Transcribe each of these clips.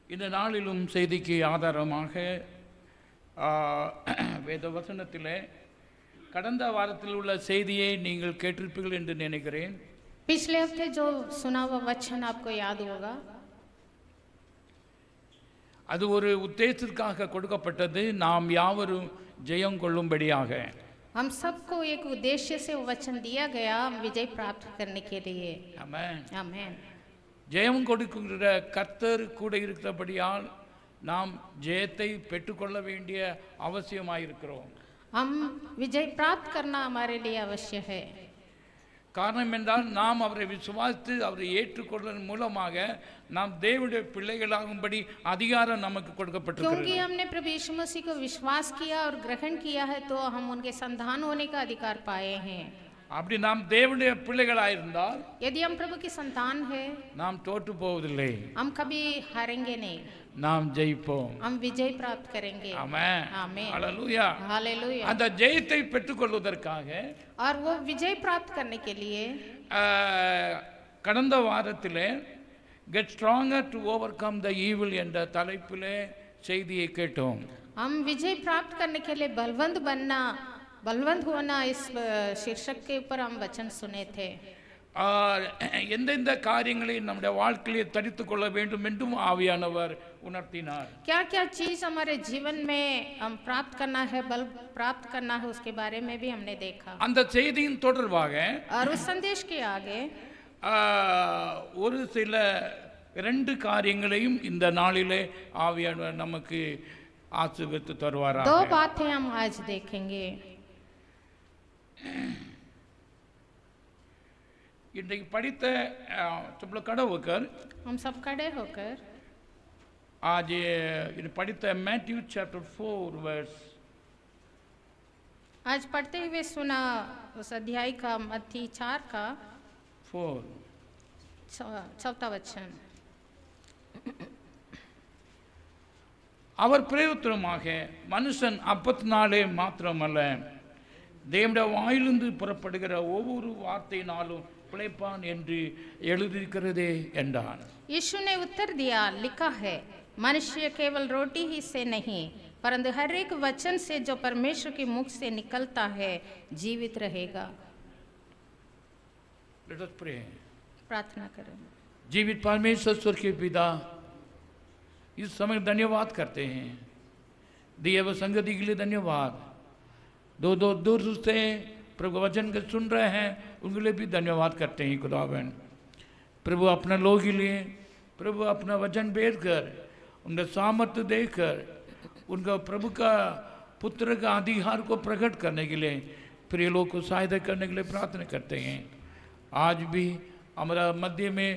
இந்த நாளிலும் செய்திக்கு ஆதாரமாக வேத வசனத்திலே கடந்த வாரத்தில் உள்ள செய்தியை நீங்கள் கேட்டிருப்பீர்கள் என்று நினைக்கிறேன். पिछले हफ्ते जो सुना हुआ वचन आपको याद होगा. அது ஒரு உத்தேசத்திற்காக கொடுக்கப்பட்டது, நாம் யாவரும் ஜெயம் கொள்ளும்படியாக. हम सबको एक उद्देश्य से वो वचन दिया गया, हम विजय प्राप्त करने के लिए. ஆமென். आमेन. ஜெயம் கொடுக்கிற கர்த்தர் கூட இருக்கிறபடியால் நாம் ஜெயத்தை பெற்றுக்கொள்ள வேண்டிய அவசியமாயிருக்கிறோம். हम विजय प्राप्त करना हमारे लिए अवश्य है. காரணம் என்றால் நாம் அவரை விசுவாசித்து அவரை ஏற்றுக்கொள்வதன் மூலமாக நாம் தேவனுடைய பிள்ளைகளாகும்படி அதிகாரம் நமக்கு கொடுக்கப்பட்டிருக்கிறது. क्योंकि हमने प्रभु यीशु मसीह को विश्वास किया और ग्रहण किया है तो हम उनके संतान होने का अधिकार पाए हैं. அப்படி நாம் தேவனுடைய பிள்ளைகளாயிருந்தால் यदि हम प्रभु की संतान है நாம் தோற்று போவதில்லை, हम कभी हारेंगे नहीं, நாம் ஜெயிப்போம். हम विजय प्राप्त करेंगे. ஆமென். आमेन. ஹல்லேலூயா. हालेलुया. அந்த ஜெயத்தை பெற்றுக்கொள்வதற்காக और वो विजय प्राप्त करने के लिए கடந்த வாரத்திலே get stronger to over come the evil என்ற தலைப்பிலே செய்தியை கேட்டோம். हम विजय प्राप्त करने के लिए बलवंत होना इस शीर्षक के ऊपर हम वचन सुने थे. எந்தெந்த காரியங்களை நம்முடைய வாழ்க்கையிலே தரித்துக் கொள்ள வேண்டும் என்றும் ஆவியானவர் உணர்த்தினார். क्या क्या चीज हमारे जीवन में हम प्राप्त करना है, बल प्राप्त करना है, उसके बारे में भी हमने देखा. அந்த செய்தியின் தொடர்பாக और उस संदेश के आगे ஒரு சில 2 காரியங்களையும் இந்த நாளிலே ஆவியானவர் நமக்கு ஆசீர்வதித்து தருவாராக. 2 बातें हम आज देखेंगे. இன்றைக்கு படித்த सब लोग खड़े होकर हम सब खड़े होकर आज ये படித்த मैथ्यू चैप्टर 4 वर्स आज पढ़ते हुए सुना उस अध्याय का मत्ती 4 का 4 चौथा वचन. அவர் பிரயோத்தனமாக மனுஷன் அப்பத்தினாலே மாத்திரமல்ல தேவனுடைய வாயிலிருந்து புறப்படுகிற ஒவ்வொரு வார்த்தையினாலும் பிழைப்பான் என்று எழுதியிருக்கிறதே என்றான். यीशु ने उत्तर दिया, लिखा है, मनुष्य केवल रोटी ही से नहीं परंतु हर एक वचन से जो परमेश्वर के मुख से निकलता है जीवित रहेगा. Let us pray. प्रार्थना करें. जीवित परमेश्वर स्वर्गीय पिता, इस समय धन्यवाद करते हैं, दिए हुए संगति के लिए धन्यवाद. दूर से प्रभु वचन को सुन रहे हैं उनके लिए भी धन्यवाद करते हैं खुदावन. प्रभु अपने लोगों के लिए प्रभु अपना वचन भेज कर उनका सामर्थ्य देकर उनका प्रभु का पुत्र का अधिकार को प्रकट करने के लिए प्रिय लोग को सहायता करने के लिए प्रार्थना करते हैं. आज भी हमारा मध्य में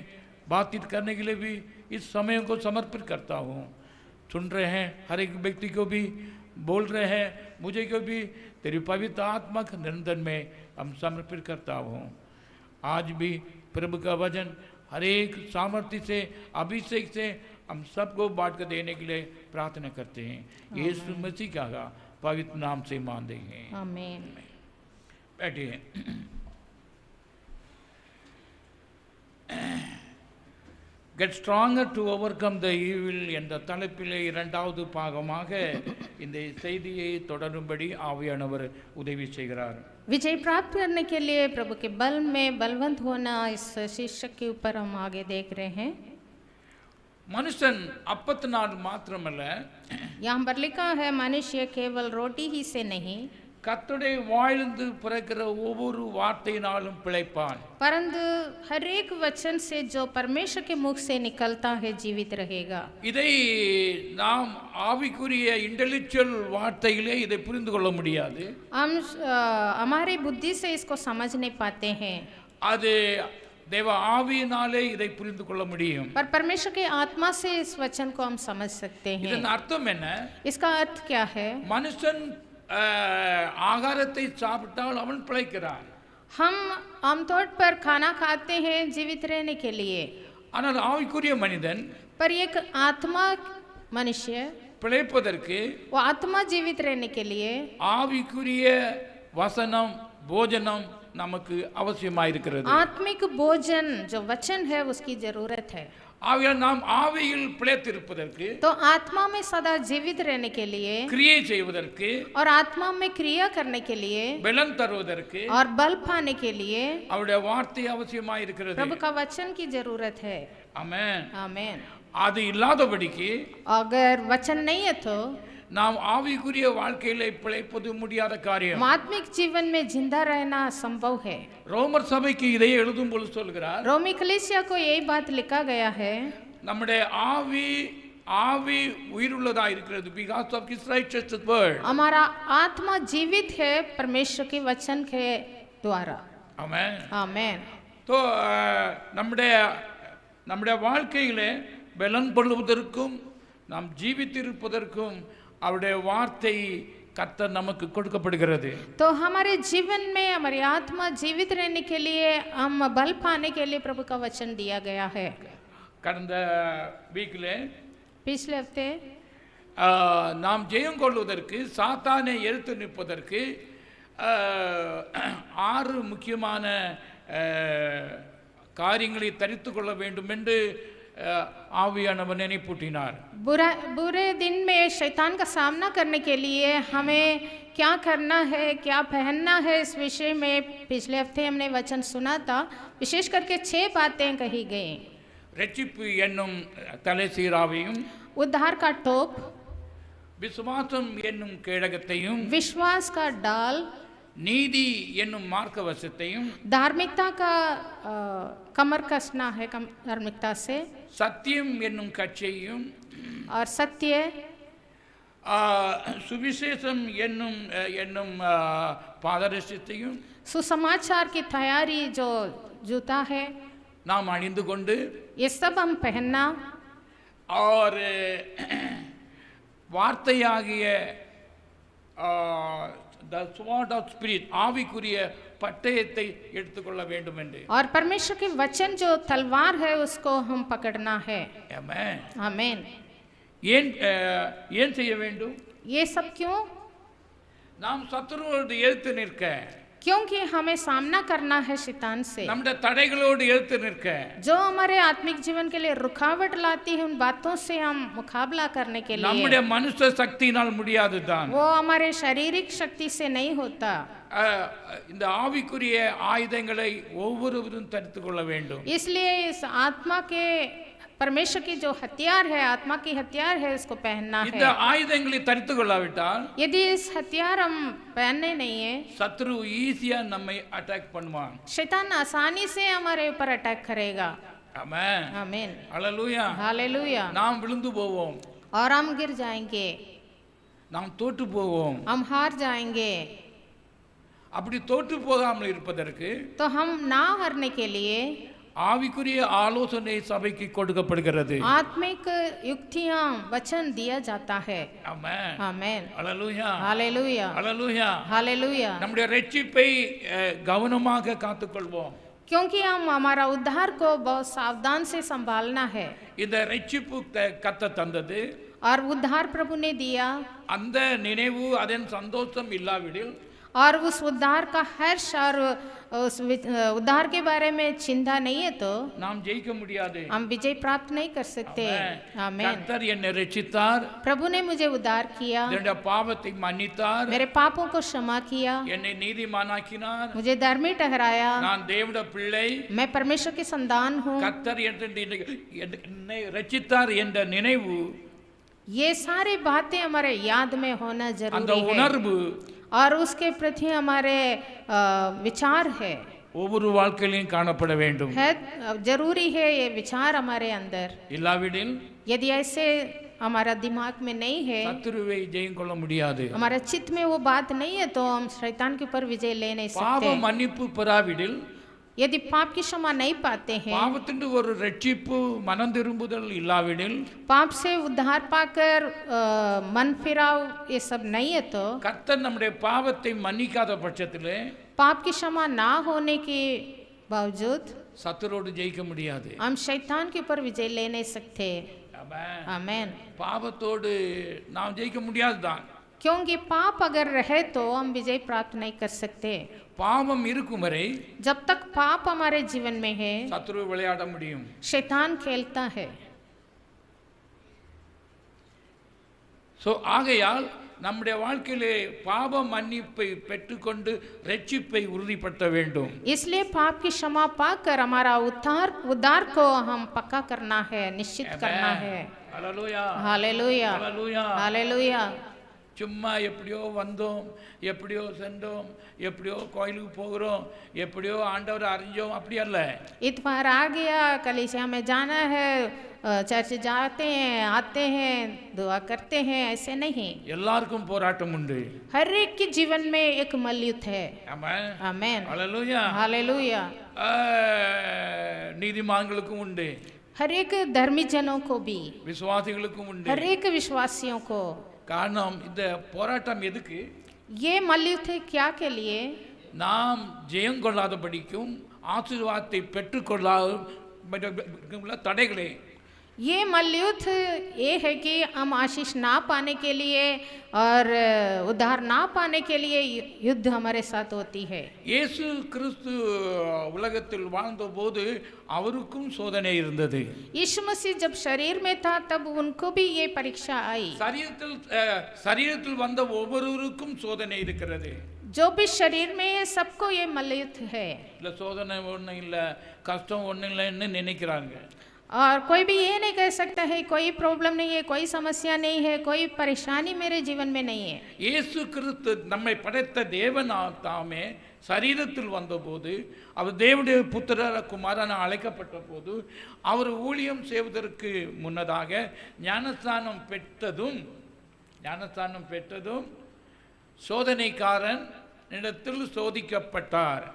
बातचीत करने के लिए भी इस समय को समर्पित करता हूँ. सुन रहे हैं हर एक व्यक्ति को भी बोल रहे हैं, मुझे को भी तेरी पवित्र आत्मा के निरंतर में हम समर्पित करता हूँ. आज भी प्रभु का वचन हर एक सामर्थ्य से अभिषेक से हम सबको बांट कर देने के लिए प्रार्थना करते हैं. यीशु मसीह का पवित्र नाम से मानते हैं. आमीन. बैठिए. Get stronger to overcome the evil என்ற தலைப்பிலே 2வது பாகமாக இந்த செய்தியை தொடரும்படி ஆவியானவர் உதவி செய்கிறார். विजय प्राप्त करने के लिए प्रभु के बल में बलवंत होना इस शीर्षक के ऊपर हम आगे देख रहे हैं. மனுஷன் அப்பத்தினால் மாத்திரமல்ல, यहाँ पर लिखा है मनुष्य केवल रोटी ही से नहीं கர்த்தருடைய வாயிலிருந்து பிறக்கிற ஒவ்வொரு வார்த்தையினாலும் பிழைப்பான். परंतु हर एक वचन से जो परमेश्वर के मुख से निकलता है जीवित रहेगा. இதை நாம் ஆவிக்குரிய இன்டெலெக்சுவல் வார்த்தையிலே இதை புரிந்து கொள்ள முடியாது. हम हमारी बुद्धि से इसको समझ नहीं पाते हैं. அது தேவ ஆவியினாலே இதை புரிந்து கொள்ள முடியும். पर परमेश्वर के आत्मा से इस वचन को हम समझ सकते हैं. இதன் அர்த்தம் என்ன? इसका अर्थ क्या है? மனுஷன் ஆகாரத்தை சாப்பிட்டால் அவன் பிழைக்கிறான். हम आमतौर पर खाना खाते हैं जीवित रहने के लिए, ஆனால் ஆவிக்குரிய மனிதன் पर एक आत्मा मनुष्य பிழைப்பதற்கு वो आत्मा जीवित रहने के लिए ஆவிக்குரிய வசனம் போஜனம் நமக்கு அவசியமாயிருக்கிறது. आत्मिक भोजन जो वचन है उसकी जरूरत है. ஆகையால் நாம் ஆவியில் பிழைத்திருப்பதற்கு, तो आत्मा में सदा जीवित रहने के लिए கிரியை செய்வதற்கு, और आत्मा में क्रिया करने के लिए பலன் தருவதற்கு और बल पाने के लिए அவருடைய வார்த்தை அவசியமாய் இருக்கிறது. प्रभु का वचन की जरूरत है। ஆமென். आमेन। அது இல்லாதபடிக்கு अगर वचन नहीं है तो நாம் ஆவிக்குரிய வாழ்க்கையில பிழைப்பது முடியாத காரியம். आत्मिक जीवन में जिंदा रहना संभव है। ரோமர் சபைக்கு இதை எழுதும் பொழுது சொல்கிறார், रोमी कलीसिया को यही बात लिखा गया है, நம்முடைய ஆவி உயிருள்ளதா இருக்கிறது. because of his righteous word. हमारा आत्मा जीवित है परमेश्वर के वचन के द्वारा। ஆமென். आमेन। तो நம்முடைய வாழ்க்கையில பலன் கொள்வதற்கும் நாம் ஜீவித்திருப்பதற்கும் அவருடைய வார்த்தை கர்த்தர் நமக்கு கொடுக்கப்படுகிறது. तो हमारे जीवन में हमारी आत्मा जीवित रहने के लिए, हम बल पाने के लिए प्रभु का वचन दिया गया है। கடந்த வீக்ல पिछले हफ्ते நாம் ஜெயம் கொள்வதற்கு, சாத்தானை எதிர்த்து நிற்பதற்கு 6 முக்கியமான காரியங்களை தரித்து கொள்ள வேண்டும் என்று ஆவியானவர் நினைப்பூட்டினார். बुरे दिन में शैतान का सामना करने के लिए हमें क्या करना है, क्या पहनना है, इस विषय में पिछले हफ्ते हमने वचन सुना था। विशेष करके 6 बातें कही गई। ரட்சிப்பு என்னும் தலை சீராவையும், उद्धार का टोप, விசுவாசம் என்னும் கேடகத்தையும், विश्वास का डाल, நீதி என்னும் மார்க்கவசத்தையும், धार्मिकता का कमर कसना है धार्मिकता से, சத்தியம் என்னும் கச்சையும், और सत्य, சுவிசேஷம் என்னும் பாதரட்சத்தையும் सुसमाचार की तैयारी जो जूता है, நாம் அணிந்து கொண்டு, ये सब हम पहनना, और வார்த்தையாகிய the sword of spirit ஆவிக்குரிய பட்டயத்தை எடுத்துக்கொள்ள வேண்டும் என்று. और परमेश्वर के वचन जो तलवार है उसको हम पकड़ना है। ஆமென். आमीन। ஏன் செய்ய வேண்டும்? ये सब क्यों? நாம் சத்துருவோடு எதிர்த்து நிற்க, क्योंकि हमें सामना करना है शैतान से, நம்முடைய தடைகளோடு எதிர்த்து நிற்க, जो हमारे आत्मिक जीवन के लिए रुकावट लाती है, उन बातों से हम मुकाबला करने के लिए। நம்முடைய மனுஷ சக்தியினால் முடியாதுதான். वो हमारे शारीरिक शक्ति से नहीं होता। இந்த ஆவிக்குரிய ஆயுதங்களை ஒவ்வொருவரும் தரித்து கொள்ள வேண்டும். इसलिए इस आत्मा के, परमेश्वर की जो हथियार है, आत्मा की हथियार है, उसको पहनना இந்த है। ஆயுதங்களை தரித்து கொள்ளாவிட்டால் यदि इस हथियार हम पहनने नहीं है, சத்ரு ஈஸியா நம்மை அட்டாக் பண்ணுவான். शैतान आसानी से हमारे ऊपर अटैक करेगा। ஆமென். आमीन। அல்லேலூயா. हालेलुया। நாம் விழுந்து போவோம், और हम गिर जाएंगे, நாம் தோற்று போவோம். हम हार जाएंगे। அப்படி தோற்று போகாமல் இருப்பதற்கு तो हम ना हारने के लिए ஆவிக்குரிய ஆலோசனை சபைக்கு கொடுக்கப்படுகிறது. आत्मिक युक्तियां वचन दिया जाता है। ஆமென். आमीन। அல்லேலூயா. हालेलुया। அல்லேலூயா. हालेलुया। நம்முடைய ரட்சிப்பை கவனமாக காத்துக்கொள்வோம். क्योंकि हम हमारा उद्धार को बहुत सावधान से संभालना है। இந்த ரட்சிப்பு கர்த்தர் தந்தது, और उद्धार प्रभु ने दिया, அந்த நினைவு அதன் சந்தோஷம் இல்லாவிடில், और उस उद्धार का हर्ष और उस उद्धार के बारे में चिंता नहीं है तो நாம் ஜெயிக்க முடியாது. हम विजय प्राप्त नहीं कर सकते। आमीन। கர்த்தர் என்னை ரட்சித்தார், प्रभु ने मुझे उद्धार किया, என்னுடைய பாவத்தை மன்னித்தார், मेरे पापों को क्षमा किया, என்னை நீதிமானாக்கினார், मुझे धर्मी ठहराया, நான் தேவனுடைய பிள்ளை, मैं परमेश्वर की संतान हूँ। கர்த்தர் என்னை ரட்சித்தார் என்ற நினைவு, ये सारी बातें हमारे याद में होना அந்த जरूरी है, உணர்வு और उसके प्रति हमारे विचार है ஒவ்வொரு வாழ்க்கையிலும் காணப்பட வேண்டும். जरूरी है ये विचार हमारे अंदर। இல்லாவிடில் यदि ऐसे हमारा दिमाग में नहीं है, சத்துருவை ஜெயம் கொள்ள முடியாது. हमारा चित्त में वो बात नहीं है तो हम शैतान के ऊपर विजय ले नहीं பாவ सकते। மன்னிப்பு பெறாவிடில், यदि पाप की क्षमा नहीं पाते हैं, பாவத்தின் ஒரு ரட்சிப்பு மனம் திரும்புதல் இல்லாவிடில், पाप से उद्धार पाकर मन फिराव ये सब नहीं है तो கர்த்தர் நம்முடைய பாவத்தை மன்னிக்காத பட்சத்திலே पाप की क्षमा ना होने के बावजूद சத்துரோடு ஜெயிக்க முடியாது. हम शैतान के ऊपर विजय ले नहीं सकते। ஆமென். आमीन। பாவத்தோடு நாம் ஜெயிக்க முடியாதுதான். क्योंकि पाप अगर रहे तो हम विजय प्राप्त नहीं कर सकते। பாவம் இருக்கும் வரை जब तक पाप हमारे जीवन में है சத்துரு விளையாட முடியும். शैतान खेलता है. ஸோ ஆகையால் நம்முடைய வாழ்க்கையிலே பாவ மன்னிப்பை பெற்றுக்கொண்டு ரட்சிப்பை உறுதிப்படுத்த வேண்டும். इसलिए पाप की क्षमा पाकर हमारा उद्धार को हम पक्का करना है, निश्चित करना है. ஹல்லேலூயா हालेलुया ஹல்லேலூயா. हालेलुया. சும்மா எப்படியோ வந்தோம், எப்படியோ சென்றோம், எப்படியோ கோயிலுக்கு போகிறோம், எப்படியோ ஆண்டவரை அறிஞ்சோம், அப்படி அல்ல. इतवार आ गया, कलीसिया में जाना है, चर्च जाते हैं, आते हैं, दुआ करते हैं, ऐसे नहीं. எல்லாருக்கும் போராட்டம் உண்டு. हर एक के जीवन में एक मलयुद्ध है. ஆமென் आमेन. ஹல்லேலூயா. हालेलुया. நீதிமான்களுக்கும் உண்டு, हर एक धर्मी जनों को भी, விசுவாசிகளுக்கும் உண்டு. हर एक विश्वासियों को. காரணம் இந்த போராட்டம் எதுக்கு? ये मलयुद्ध क्या के लिए? நாம் ஜெயம் கொள்ளாதபடிக்கும் ஆசீர்வாதத்தை பெற்றுக்கொள்ளாத தடைகளே. ये मलयुद्ध ये है कि हम आशीष ना पाने के लिए और उद्धार ना पाने के लिए युद्ध हमारे साथ होती है. இயேசு கிறிஸ்து உலகத்தில் வாழ்ந்தபோது அவருக்கும் சோதனை இருந்தது. यीशु मसीह जब शरीर में था तब उनको भी ये परीक्षा आई. சரீரத்தில் வந்த ஒவ்வொருவருக்கும் சோதனை இருக்கிறது. जो भी शरीर में है सबको ये मलयुद्ध है. இல்ல சோதனை ஒன்றும் இல்லை, கஷ்டம் ஒன்றும் இல்லைன்னு நினைக்கிறாங்க. और कोई भी ये नहीं कह सकता है कोई प्रॉब्लम नहीं है, कोई समस्या नहीं है, कोई परेशानी मेरे जीवन में नहीं है. இயேசு கிறிஸ்து நம்மை படைத்த தேவன் தாமே சரீரத்தில் வந்தபோது அவர் தேவனுடைய புத்திர குமாரன் அழைக்கப்பட்ட போது அவர் ஊழியம் செய்வதற்கு முன்னதாக ஞானஸ்தானம் பெற்றதும் சோதனைக்காரன் இடத்தில் சோதிக்கப்பட்டார்.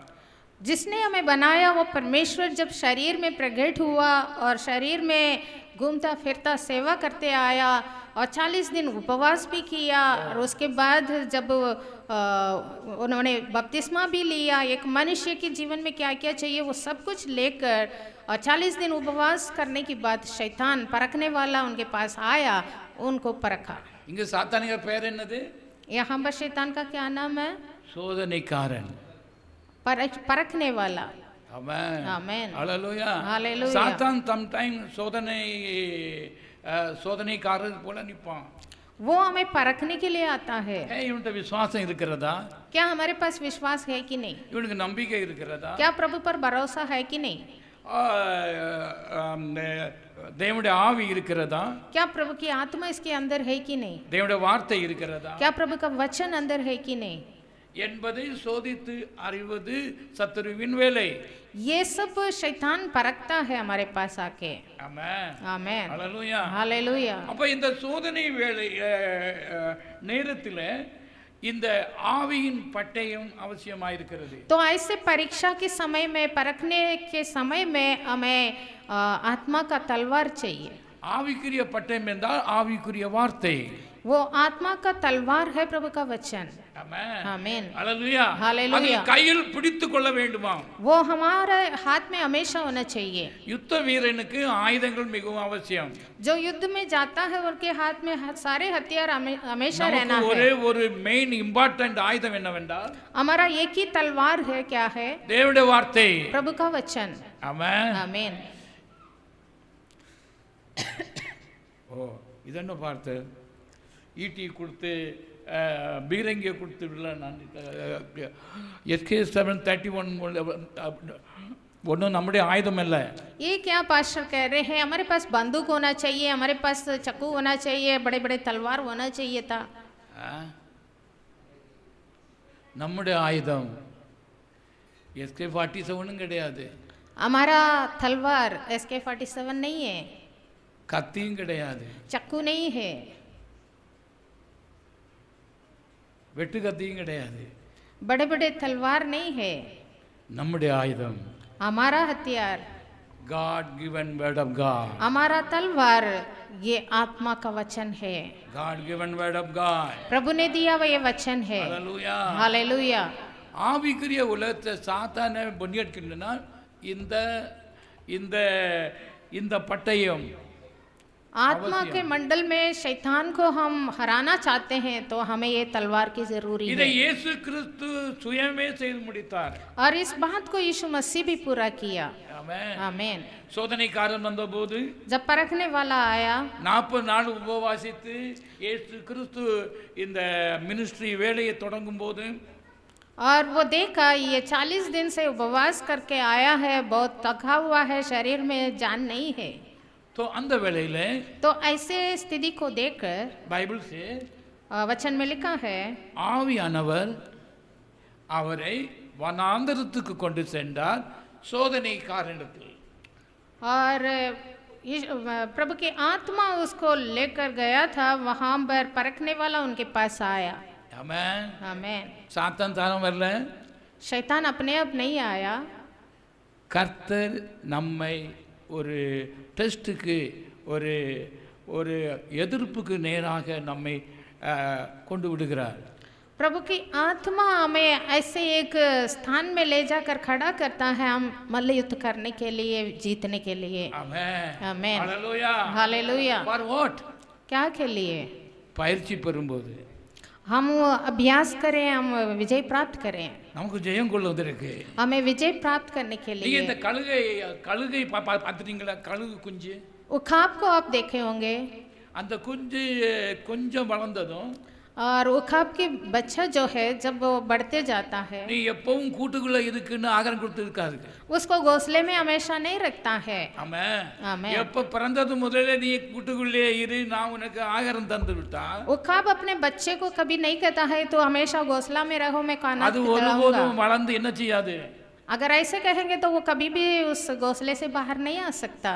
जिसने हमें बनाया वो परमेश्वर जब शरीर में प्रकट हुआ और शरीर में घूमता फिरता सेवा करते आया और 40 दिन उपवास भी किया और उसके बाद जब उन्होंने बपतिस्मा भी लिया, एक मनुष्य के जीवन में क्या क्या चाहिए वो सब कुछ लेकर और 40 दिन उपवास करने के बाद शैतान परखने वाला उनके पास आया, उनको परखा. இங்க சாத்தானிக பேர் என்னது? यहाँ पर शैतान का क्या नाम है? சோதனைக்காரன், परखने वाला. ஆமென் आमेन. ஹல்லேலூயா. हालेलुया. சாத்தான் சம்டைம் சோதனைக்காரர் போல நிற்பான். वो हमें परखने के लिए आता है. இவன்கிட்ட விசுவாசம் இருக்கிறதா? क्या हमारे पास विश्वास है कि नहीं? இவனுக்கு நம்பிக்கை இருக்கிறதா? क्या प्रभु पर भरोसा है कि नहीं? தேவனுடைய ஆவி இருக்கிறதா? क्या प्रभु की आत्मा इसके अंदर है कि नहीं? தேவனுடைய வார்த்தை இருக்கிறதா? क्या प्रभु का वचन अंदर है कि नहीं? என்பதை சோதித்து அறிவது சத்துருவின் வேலை. ये सब शैतान परखता है हमारे पास आके. ஆமென் आमेन. ஹல்லேலூயா. हालेलुया. அப்ப இந்த சோதனை வேலை நேரத்தில் இந்த ஆவியின் பட்டயம் அவசியமாயிருக்கிறது. तो ऐसे परीक्षा के समय में, परखने के समय में हमें आत्मा का तलवार चाहिए. ஆவிக்குரிய பட்டயம் என்றால் ஆவிக்குரிய வார்த்தை. वो आत्मा का तलवार है प्रभु का वचन. ஆமென் आमेन. ஹல்லேலூயா. हालेलुया. அதை கையில் பிடித்துக் கொள்ள வேண்டுமா? वो हमारे हाथ में हमेशा होना चाहिए. யுத்த வீரனுக்கு ஆயுதங்கள் மிகவும் அவசியம். जो युद्ध में जाता है उनके हाथ में सारे हथियार हमेशा रहना நமக்கு ஒரே है. ஒரு மெயின் இம்பார்ட்டன்ட் ஆயுதம் என்னவென்றால் हमारा एक ही तलवार है, क्या है? தேவனுடைய வார்த்தை. प्रभु का वचन. ஆமென். आमीन. ஓ இதென்ன பார்த்து ஈட்டி கொடுத்து பீரங்கியை கொடுத்து விடல. நான் SK 731 ஒன்றும் நம்முடைய ஆயுதம் இல்லை. ये क्या पास्टर कह रहे हैं? हमारे पास बंदूक होना चाहिए, हमारे पास चाकू होना चाहिए, बड़े बड़े तलवार होना चाहिए था. நம்முடைய ஆயுதம் SK 47 கிடையாது. हमारा तलवार SK 47 नहीं है, கத்தியும் கிடையாது, चाकू नहीं है, வெட்டு கத்தியும் கிடையாது. बड़े बड़े तलवार नहीं है. நம்முடைய ஆயுதம் हमारा हथियार God given word of God. हमारा तलवार ये आत्मा का वचन है. God given word of God. प्रभु ने दिया हुआ ये वचन है. Hallelujah. हालेलुया. ஆவிக்குரிய உலகத்தை சாத்தான பொன்னியற்கின்றனா இந்த இந்த இந்த பட்டயம் आत्मा के मंडल में शैतान को हम हराना चाहते हैं तो हमें ये तलवार की जरूरी இதை है। இயேசு கிறிஸ்து சுயமே செய்து முடித்தார். और इस बात को यीशु मसीह भी पूरा किया। ஆமென். आमीन। சோதனைக்காரன் வந்தபோது जब परखने वाला आया 40 நாள் உபவாசித்து இயேசு கிறிஸ்து இந்த மினிஸ்ட்ரி வேலையை தொடங்கும் போது और वो देखा ये 40 दिन से उपवास करके आया है, बहुत थका हुआ है, शरीर में जान नहीं है। तो அந்த வேளையில तो ऐसे स्थिति को देखकर பைபிள் से वचन में लिखा है ஆவியானவர் அவரை வனாந்தரத்துக்கு கொண்டு சென்றார் சோதனைக்காரனிடத்தில். और प्रभु की आत्मा उसको लेकर गया था, वहां पर परखने वाला उनके पास आया। ஆமென். आमीन। சாத்தான் தானம் வரல. शैतान अपने आप नहीं आया। கர்த்தர் நம்மை ஒரு டெஸ்ட்டுக்கு ஒரு ஒரு எதிர்ப்புக்கு நேராக நம்மை கொண்டு விடுகிறார். प्रभु की आत्मा हमें ऐसे एक स्थान में ले जाकर खड़ा करता है, हम मल्लयुद्ध करने के लिए, जीतने के लिए। ஆமென். आमीन। ஹalleluya. हालेलुया। For what? क्या के लिए? பயிற்சி பெறும்போது हम अभ्यास करें, हम विजय प्राप्त करें। நமக்கு ஜெயம் கொள்வதற்கு. हमें विजय प्राप्त करने के நீங்க இந்த लिए। கழுகை பார்த்துட்டீங்களா? கழுகு குஞ்சு. उखाब को आप देखे होंगे। அந்த குஞ்சு கொஞ்சம் வளர்ந்ததும் और उखाब की बच्चा जो है जब वो बढ़ते जाता है நீ எப்பவும் கூட்டுக்குள்ள இருக்குன்னு ஆகாரம் கொடுத்து இருக்காது. उसको घोंसले में हमेशा नहीं रखता है। ஆமென். आमीन। எப்ப பிறந்தது முதல்ல நீ கூட்டுக்குள்ளே இரு, நான் உனக்கு ஆகாரம் தந்து விட்டா उखाब अपने बच्चे को कभी नहीं कहता है तो हमेशा घोंसला में रहो, मैं खाना அது खिलाऊंगा। ஒருபோதும் வளர்ந்து என்ன செய்யாது. अगर ऐसे कहेंगे तो वो कभी भी उस घोंसले से बाहर नहीं आ सकता।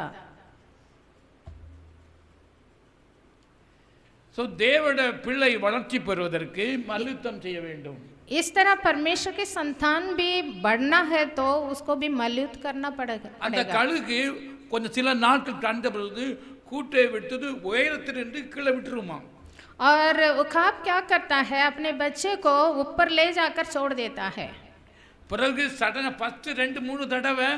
சோ தேவனுடைய பிள்ளை வளர்ச்சி பெறுவதற்கு மல்யுத்தம் செய்ய வேண்டும். इस तरह परमेश्वर के संतान भी बढ़ना है तो उसको भी मल्लयुद्ध करना அந்த पड़ेगा। கழுகு கொஞ்சம் சில நாட்கள் கண்ட பொழுது கூட்டை விட்டது உயரத்திலிருந்து கீழே விட்டுருமா. और उखाब क्या करता है, अपने बच्चे को ऊपर ले जाकर छोड़ देता है। பிறகு சடன ஃபர்ஸ்ட் 2-3 தடவை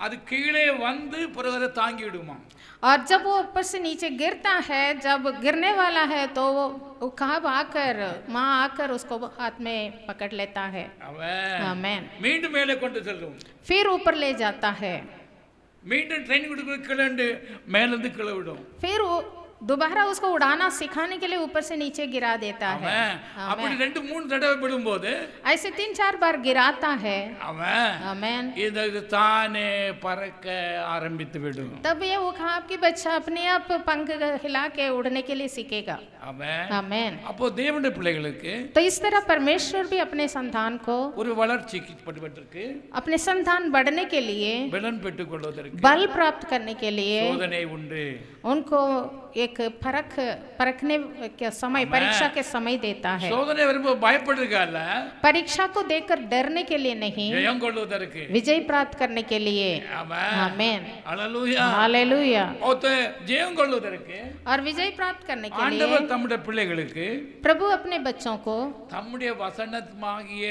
அது கீழே வந்து பிறகு அதை தாங்கி விடுமா. और जब वो ऊपर से नीचे गिरता है, जब गिरने वाला है तो वो उखाब आकर, माँ आकर उसको हाथ में पकड़ लेता है। அவன் आमीन। மீண்டும் மேலே கொண்டு செல்லும். फिर ऊपर ले जाता है, மீண்டும் ட்ரெயின் கொடுக்க கீழே மேலேருந்து கீழே விடும். फिर वो दोबारा उसको उड़ाना सिखाने के लिए ऊपर से नीचे गिरा देता है। அவன் அப்படி 2-3 தடவை விடும்போது ऐसे 3-4 बार गिराता है। அவன் आमीन। இது தானே பறக்க ஆரம்பித்து விடும். तब ये उखाब की बच्चा अपने आप पंख हिला के उड़ने के लिए सीखेगा। அவன் आमीन। அப்போ தேவனுடைய பிள்ளைகளுக்கு तो इस तरह परमेश्वर भी अपने संतान को, ஒரு வளர்ச்சிக்கு படுவதற்கு, अपने संतान बढ़ने के लिए, பலன் பெற்றுக் கொள்வதற்கு बल प्राप्त करने के लिए சோதனை உண்டு. उनको एक परखने के समय, परीक्षा के समय देता है। சோதனை வரும்போது பயப்படுறதுக்கால, परीक्षा को देखकर डरने के लिए नहीं, ஜெயம் கொள்வதற்கு. विजय प्राप्त करने के लिए। ஆமென். आमीन। ஹalleluya. हालेलुया। ஜெயம் கொள்வதற்கு और विजय प्राप्त करने के लिए ஆண்டவர் தம்முடைய பிள்ளைகளுக்கு प्रभु अपने बच्चों को தம்முடைய வசனமாகிய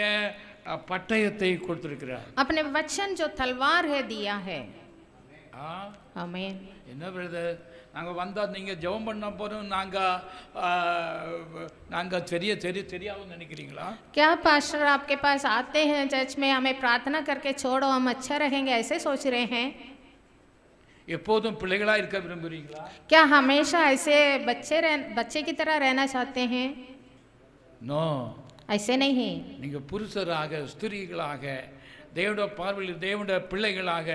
பட்டயத்தை கொடுத்திருக்கிறார். अपने वचन जो तलवार है दिया है। ஆ, आमीन। என்ன பிரதர், நாங்க வந்தா நீங்க ஜெபம் பண்ண போறோம், நாங்க சரியாவும் நினைக்கிறீங்களா? क्या पास्टर आपके पास आते हैं चर्च में, हमें प्रार्थना करके छोड़ो हम अच्छा रहेंगे, ऐसे सोच रहे हैं? எப்போதும் பிள்ளைகளா இருக்க விரும்புறீங்களா? क्या हमेशा ऐसे बच्चे की तरह रहना चाहते हैं? நோ. ऐसे नहीं। நீங்க புருஷராக, ஸ்திரீகளாக, தேவனுடைய பார்வையில் தேவனுடைய பிள்ளைகளாக,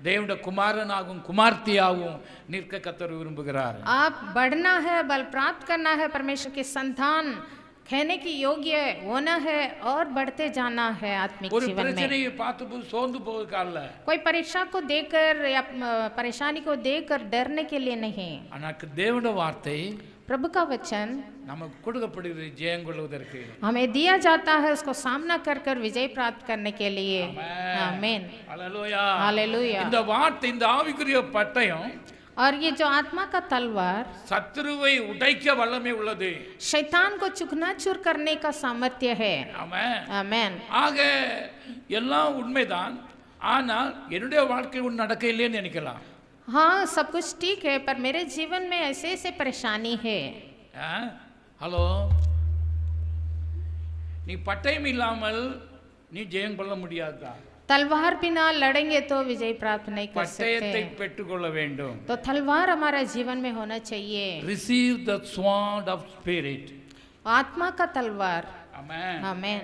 தேவனுடைய குமாரனாகவும் குமார்த்தியாகவும் நிற்க கர்த்தர் விரும்புகிறார். आप बढ़ना है, बल प्राप्त करना है, परमेश्वर के संतान कहने की योग्य होना है और बढ़ते जाना है आत्मिक ஒரு जीवन में। பிரச்சனையை பார்த்து சோர்ந்து போவதற்காக, कोई परीक्षा को देखकर या परेशानी को देखकर डरने के लिए नहीं। ஆனால் தேவனுடைய வார்த்தை प्रभु का वचन நமக்கு கொடுக்கப்படுகிறது ஜெயம் கொள்வதற்கு. हमें दिया जाता है उसको सामना कर कर विजय प्राप्त करने के लिए। आमीन। ஹalleluya. हालेलुया। இந்த வார்த்தை, இந்த ஆவிக்குரிய பட்டயம் और ये जो आत्मा का तलवार சத்துருவை உடைக்க வல்லமை உள்ளது. शैतान को चुकनाचूर करने का सामर्थ्य है। ஆமென். आमीन। ஆக எல்லாம் உண்மைதான், ஆனால் என்னுடைய வாழ்க்கை ஒன்று நடக்க இல்லைன்னு நினைக்கலாம். हाँ सब कुछ ठीक है, पर मेरे जीवन में ऐसे ऐसे परेशानी है। ஹலோ, நீ பட்டயம் இல்லாமல் நீ ஜெயம் கொள்ள முடியாதா? तलवार बिना लड़ेंगे तो विजय प्राप्त नहीं कर பட்டயத்தை सकते। பெற்றுக்கொள்ள வேண்டும். तो तलवार हमारा जीवन में होना चाहिए। Receive the sword of spirit. आत्मा का तलवार। Amen. आमेन।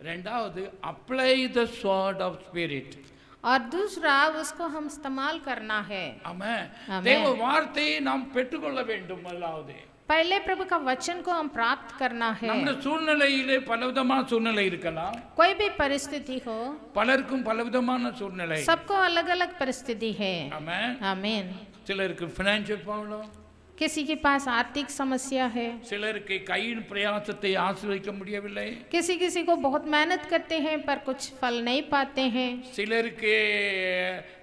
ரெண்டாவது apply the sword of spirit. और दूसरा उसको हम इस्तेमाल करना है। Amen. Amen. தேவ வார்த்தையை நாம் பெற்றுக்கொள்ள வேண்டும். முதலாவது पहले प्रभु का वचन को हम प्राप्त करना है। நம்முடைய சூழ்நிலையிலே பலவிதமான சூழ்நிலை இருக்கலாம். कोई भी परिस्थिति हो, பலருக்கும் பலவிதமான சூழ்நிலை. सबको अलग अलग परिस्थिति है। Amen. आमीन। சிலருக்கு financial problem, किसी के पास आर्थिक समस्या है, சிலருக்கு கையின் பிரயாசத்தை ஆசீர்வதிக்க முடியவில்லை, किसी किसी को बहुत मेहनत करते हैं पर कुछ फल नहीं पाते हैं,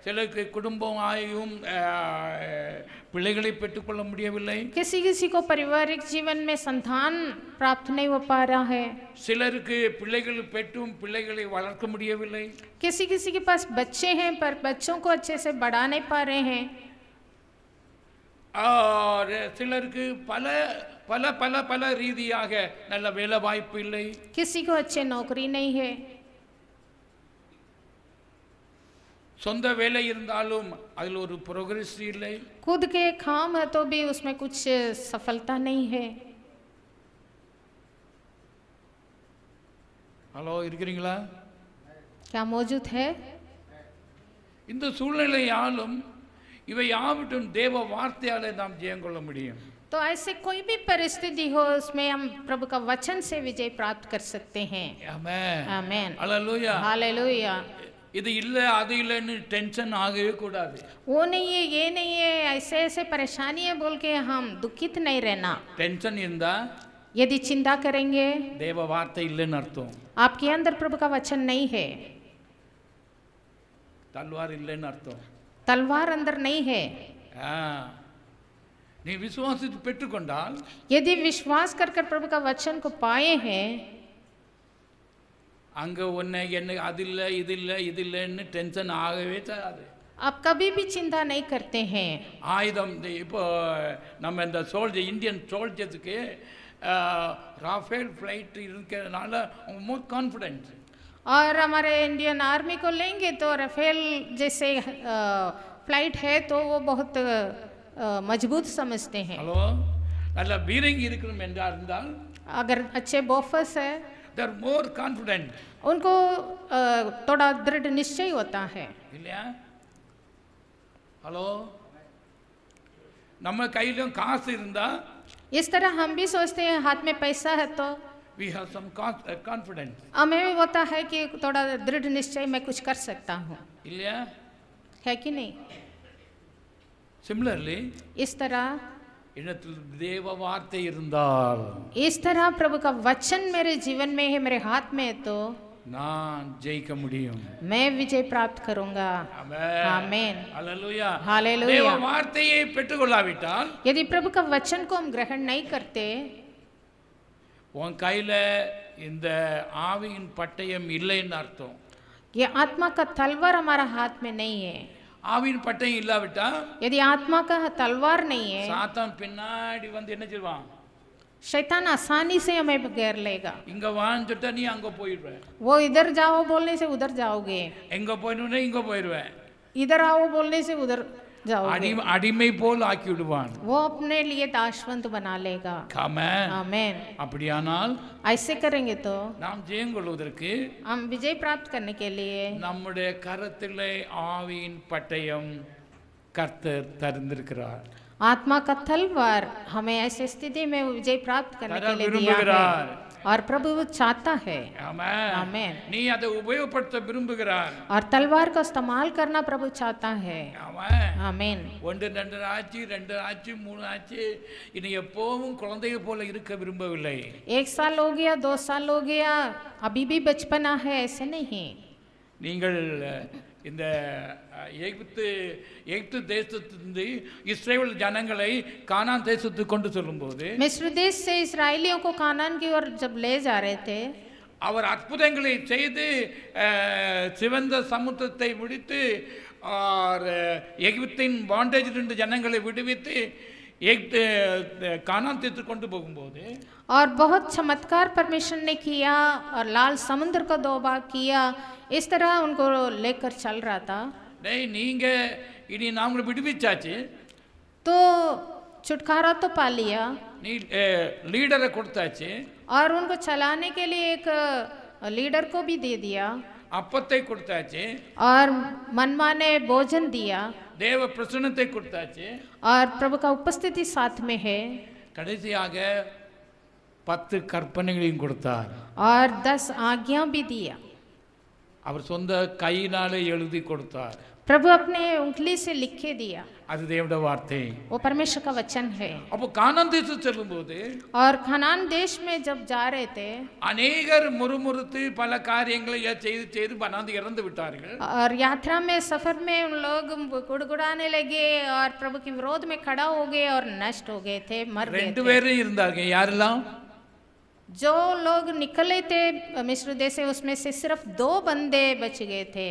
சிலருக்கு குடும்பம் ஆயும் பிள்ளைகளை பெற்றுக்கொள்ள முடியவில்லை, किसी किसी को पारिवारिक जीवन में संतान प्राप्त नहीं हो पा रहा है, சிலருக்கு பிள்ளைகள் பெற்றும் பிள்ளைகளை வளர்க்க முடியவில்லை, किसी किसी के पास बच्चे हैं पर बच्चों को अच्छे से बढ़ा नहीं पा रहे हैं, और சிலருக்கு பல பல பல பல ரீதியாக நல்ல வேலை வாய்ப்பு இல்லை, किसी को अच्छे नौकरी नहीं है, சொந்த வேலை இருந்தாலும் அதில் ஒரு ப்ரோக்ரஸ் இல்லை, खुद के काम है तो भी उसमें कुछ सफलता नहीं है। ஹலோ இருக்கிறீங்களா? क्या मौजूद है? இந்த சூழ்நிலையாலும் இவை யாவற்றும் தேவ வார்த்தையாலே நாம் ஜெயம் கொள்ள முடியும். तो ऐसे कोई भी परिस्थिति हो उसमें हम प्रभु का वचन से विजय प्राप्त कर सकते हैं। ஆமென். आमेन। ஹalleluya. हालेलुया। இது இல்ல அது இல்லன்னு டென்ஷன் ஆகவே கூடாது. वो नहीं है, ये नहीं है, ऐसे ऐसे परेशानियां बोल के हम दुखित नहीं रहना। டென்ஷன் இருந்தா यदि चिंता करेंगे தேவ வார்த்தை இல்லைன்னு அர்த்தம். आपके अंदर प्रभु का वचन नहीं है, தல்வார் இல்லைன்னு அர்த்தம். तलवार अंदर नहीं है। நீ விசுவாசித்து பெற்றுக்கொண்டால், यदि विश्वास कर कर प्रभु का वचन को पाए हैं, அங்க ஒன்ன என்ன அது இல்ல இது இல்ல இது இல்லன்னு டென்ஷன் ஆகவே செய்யாது. आप कभी भी चिंता नहीं करते हैं। ஆயுதம் இப்போ நம்ம இந்த இந்தியன் சோல்ஜர்ஸுக்கு ராஃபேல் ஃப்ளைட் இருக்கிறதுனால மோர் கான்ஃபிடென்ட். और हमारे इंडियन आर्मी को लेंगे तो राफेल जैसे फ्लाइट है तो वो बहुत मजबूत समझते हैं। ஹலோ, நல்ல பீரங்கி இருக்கணும் என்றா இருந்தால் अगर अच्छे बॉफर्स है they are more confident. उनको थोड़ा दृढ़ निश्चय होता है। இல்லையா? ஹலோ, நம்ம கையிலும் காசு இருந்தா इस तरह हम भी सोचते हैं हाथ में पैसा है तो we have some confidence. हमें भी होता है कि थोड़ा दृढ़ निश्चय मैं कुछ कर सकता हूँ, இல்லையா? है कि नहीं? Similarly, इस तरह இடத்தில் தேவ வார்த்தை இருந்தால், इस तरह प्रभु का वचन मेरे जीवन में है, मेरे हाथ में है तो நான் ஜெயிக்க முடியும். मैं विजय प्राप्त करूंगा। ஆமென். आमेन। ஹalleluya. हालेलुया। தேவ வார்த்தையை பெற்றுக்கொள்ளாவிட்டால் यदि प्रभु का वचन को हम ग्रहण नहीं करते, உன் கையில இந்த ஆவியின் பட்டயம் இல்லைன்னு அர்த்தம். ये आत्मा का तलवार हमारा हाथ में नहीं है। ஆவியின் பட்டயம் இல்லாவிட்டா यदि आत्मा का तलवार नहीं है, சாத்தான் பின்னாடி வந்து என்ன செய்வான்? शैतान आसानी से हमें घेर लेगा। இங்க வான்னு சொல்லிட்டா நீ அங்க போயிடுவ, वो इधर जाओ बोलने से उधर जाओगे, எங்க போயிடணும்னா இங்க போயிடுவேன், इधर आओ बोलने से उधर जाओगे। அடிமை போல் ஆக்கி விடுவான். वो अपने लिए दासवंत बना लेगा। ஆமென். आमेन। அப்படியானால் ऐसे करेंगे तो நாம் ஜெயம் கொள்வதற்கு हम विजय प्राप्त करने के लिए நம்முடைய கரத்திலே ஆவியின் பட்டயம் கர்த்தர் தந்திருக்கிறார். आत्मा का तलवार हमें ऐसी स्थिति में विजय प्राप्त करने के लिए दिया விரும்புகிறார். है और प्रभु वो चाहता है। ஆமென். आमेन। நீ அதை உபயோகப்படுத்த விரும்புகிறார். और तलवार का इस्तेमाल करना प्रभु चाहता है। ஆமென். आमीन। ஒன்று ரெண்டு ஆச்சு, ரெண்டு ஆச்சு, மூணு ஆச்சு, இனி எப்போவும் குழந்தைய போல இருக்க விரும்பவில்லை. 1 साल हो गया, 2 साल हो गया, अभी भी बचपना है, ऐसे नहीं। நீங்கள் இந்த எகிப்து தேசத்திலிருந்து இஸ்ரேல் ஜனங்களை கானான் தேசத்துக்கு கொண்டு செல்லும்போது मिस्र देश से इसराइलियों को कानान की ओर जब ले जा रहे थे, அவர் அற்புதங்களை செய்து சிவந்த சமுத்திரத்தை முடித்து और எகிப்தின் பாண்டேஜ் இருந்து ஜனங்களை விடுவித்து கானான் தேசத்துக்கு கொண்டு போகும்போது और बहुत चमत्कार परमेश्वर ने किया और लाल समुद्र को 2 भाग किया, इस तरह उनको लेकर चल रहा था। டேய் நீங்க இனி நான் உங்களை விடுவிச்சாச்சு, तो छुटकारा तो पा लिया நீ லீடரை கொடுத்தாச்சு, और उनको चलाने के लिए एक लीडर को भी दे दिया அப்பத்தை கொடுத்தாச்சு, और मनमाने भोजन दिया தேவ பிரசன்னத்தை கொடுத்தாச்சு, और प्रभु का उपस्थिति साथ में है, கடைசியாக 10 கற்பனைகளையும் கொடுத்தார்। और 10 आज्ञा भी दिया। அவர் சொந்த கையினாலே எழுதி கொடுத்தார்। प्रभु अपने उंगली से लिख के दिया, அது தேவனுடைய வார்த்தை। वो परमेश्वर का वचन है। அப்போ கானான் தேசம் செல்லும்போது और खनान देश में जब जा रहे थे, அநேகர் முறுமுறுத்து பல காரியங்களை செய்து செய்து பனாந்து இறந்து விட்டார்கள்। और यात्रा में सफर में उन लोग गुड़गुड़ाने लगे और प्रभु के विरोध में खड़ा हो गए और नष्ट हो गए थे, मर गए ரெண்டு थे। பேரும் இருந்தாங்க। யாரெல்லாம்? जो लोग निकले थे मिस्र देश से, उसमें से सिर्फ 2 बंदे बच गए थे।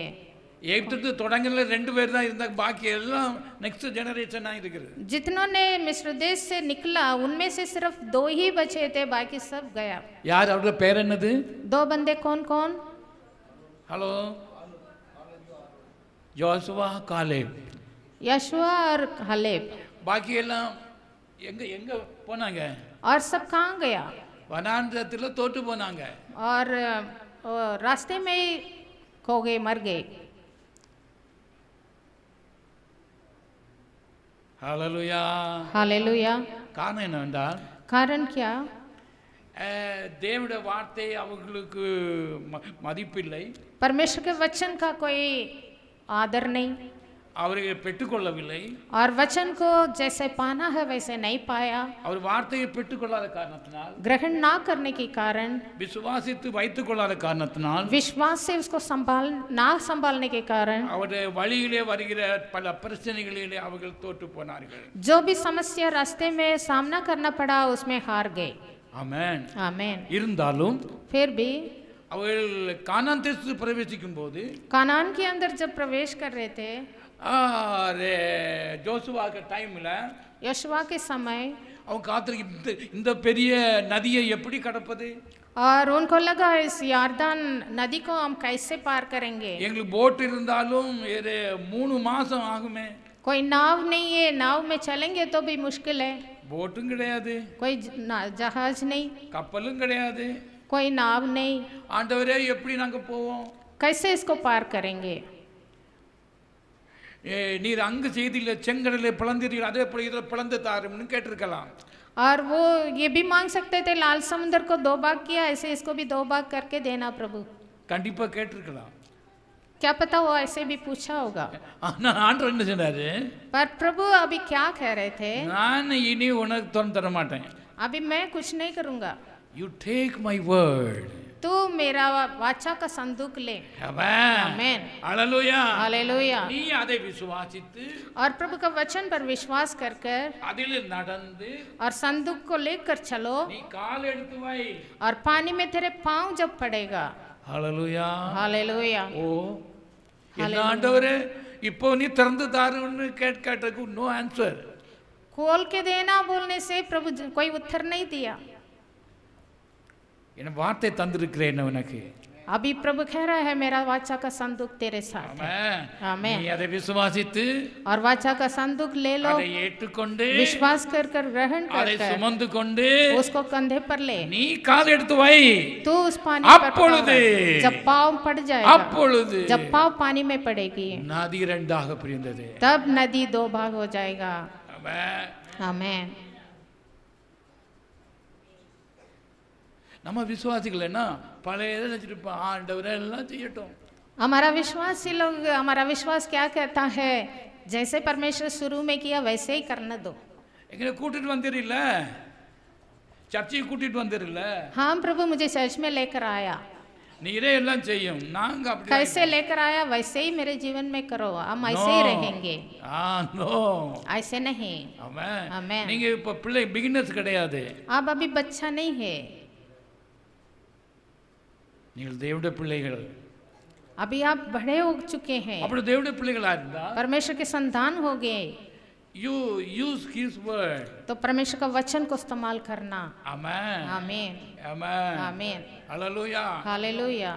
எகிப்து தொடங்கல 2 பேர் தான் இருந்தாங்க, பாக்கி எல்லாம் நெக்ஸ்ட் ஜெனரேஷனா இருக்குது। जितनों ने मिस्र देश से निकला उनमें से सिर्फ 2 ही बचे थे, बाकी सब गया। யார்? அவரோட பேர் என்னது? 2 बंदे कौन कौन? ஹலோ, யோசுவா, காலேப்। यशुआ और हलेब। பாக்கி எல்லாம் எங்க எங்க போனாங்க? और सब कहाँ गया? வனாந்தரத்துல தோற்று போனாங்க। और रास्ते में ही खो गए, मर गए। ஹalleluya, हालेलुया। காரணம் என்னவென்றால் कारण क्या? தேவனுடைய வார்த்தை அவங்களுக்கு மதிப்பில்லை, परमेश्वर के वचन का कोई आदर नहीं, அவர்கள் பெற்றுக்கொள்ளவில்லை। और वचन को जैसे पाना है वैसे नहीं पाया। அவர் வார்த்தையை பெற்றுக்கொள்ளாத காரணத்தினால், ग्रहण ना करने के कारण, விசுவாசித்து வைத்துக் கொள்ளாத காரணத்தினால், विश्वास से उसको ना संभालने के कारण, அவருடைய வழியிலே வருகிற பல பிரச்சனைகளிலே அவர்கள் தோற்று போனார்கள்। जो भी समस्या रास्ते में सामना करना पड़ा उसमें हार गए। ஆமென்। आमीन। இருந்தாலும் फिर भी அவர்கள் கானான் தேசத்துக்கு பிரவேசிக்கும் போது कानान के अंदर जब प्रवेश कर रहे थे, ஜோசுவா டைம்ல यशुआ के समय, அவங்க காத்திருக்க இந்த பெரிய நதியை எப்படி கடப்பது? और उनको लगा इस यार्दान नदी को हम कैसे पार करेंगे? எங்களுக்கு போட் இருந்தாலும் 3 மாசம் ஆகுமே। कोई नाव नहीं है, नाव में चलेंगे तो भी मुश्किल है। போட்டும் கிடையாது, कोई जहाज नहीं, கப்பலும் கிடையாது। कोई नाव नहीं, ஆண்டவரே எப்படி நாங்க போவோம்? कैसे इसको पार करेंगे? நீர் அங்கு செய்தியில செங்கடலை பிளந்தீர்கள், அதே போல இதில் பிளந்து தாரும்னு கேட்டிருக்கலாம்। और वो ये भी मांग सकते थे, लाल समुद्र को 2 भाग किया, ऐसे इसको भी 2 भाग करके देना प्रभु। கண்டிப்பா கேட்டிருக்கலாம்। क्या पता वो ऐसे भी पूछा होगा। ஆனா ஆண்டவர் என்ன சொன்னாரு? पर प्रभु अभी क्या कह रहे थे? நான் இனி உனக்கு திறந்து தர மாட்டேன்। अभी मैं कुछ नहीं करूंगा, யூ டேக் மை வேர்ட்। तू मेरा वाचा का संदूक ले। ஆமென்। ஹalleluya, हालेलुया। நீ அதை விசுவாசித்து और प्रभु का वचन पर विश्वास कर कर அதில் நடந்து और संदूक को लेकर चलो, நீ கால் எடுத்து வை। और पानी में तेरे पांव जब पड़ेगा। ஹalleluya। हालेलुया। ஓ என்ன ஆண்டவரே, இப்போ நீ திறந்து தாருன்னு கேட்டதுக்கு நோ ஆன்சர்। खोल के देना बोलने से प्रभु कोई उत्तर नहीं दिया। என்ன வார்த்தை தந்திருக்கிறேன் உனக்கு। अभी प्रभु कह रहा है मेरा वाचा का संदूक तेरे साथ है। आमीन। நீ அதை விசுவாசித்து और वाचा का संदूक ले लो, அதை ஏற்றுக்கொண்டு विश्वास कर कर ग्रहण அதை कर சுமந்து கொண்டு उसको कंधे पर ले। நீ கால் எடுத்து வை। तू उस पानी पर அப்பொழுது जब पाँव पड़ जाएगा, அப்பொழுது जब पाँव पानी में पड़ेगी, நதி இரண்டாக பிரிந்தது। तब नदी 2 भाग हो जाएगा। ஆமென்। आमीन। நம்ம விசுவாசிகள் என்ன பழைய நினைச்சிருப்போம், ஆண்டவரே எல்லாம் செய்யட்டும்। हमारा विश्वासी लोग, हमारा विश्वास क्या कहता है, जैसे परमेश्वर शुरू में किया वैसे ही करने दो। எங்களை கூட்டிட்டு வந்துடுறில்ல, சர்ச்சைக்கு கூட்டிட்டு வந்துடுறில்ல, हाँ प्रभु मुझे चर्च में लेकर आया, நீரே எல்லாம் செய்யும், நாங்க அப்படி कैसे लेकर आया वैसे ही मेरे जीवन में करो, हम ऐसे ही रहेंगे। நோ ऐसे नहीं। ஆமென்। आमीन। நீங்க இப்ப பிள்ளை பிகினர்ஸ் கிடையாது, आप अभी बच्चा नहीं है, நீங்கள் தேவனுடைய பிள்ளைகள்। अभी आप बड़े हो चुके हैं, அப்படி தேவனுடைய பிள்ளைகளா இருந்தா परमेश्वर के संतान हो गए, you use his word. तो परमेश्वर का वचन को इस्तेमाल करना। Amen. आमीन Amen. आमीन Hallelujah. हालेलुया।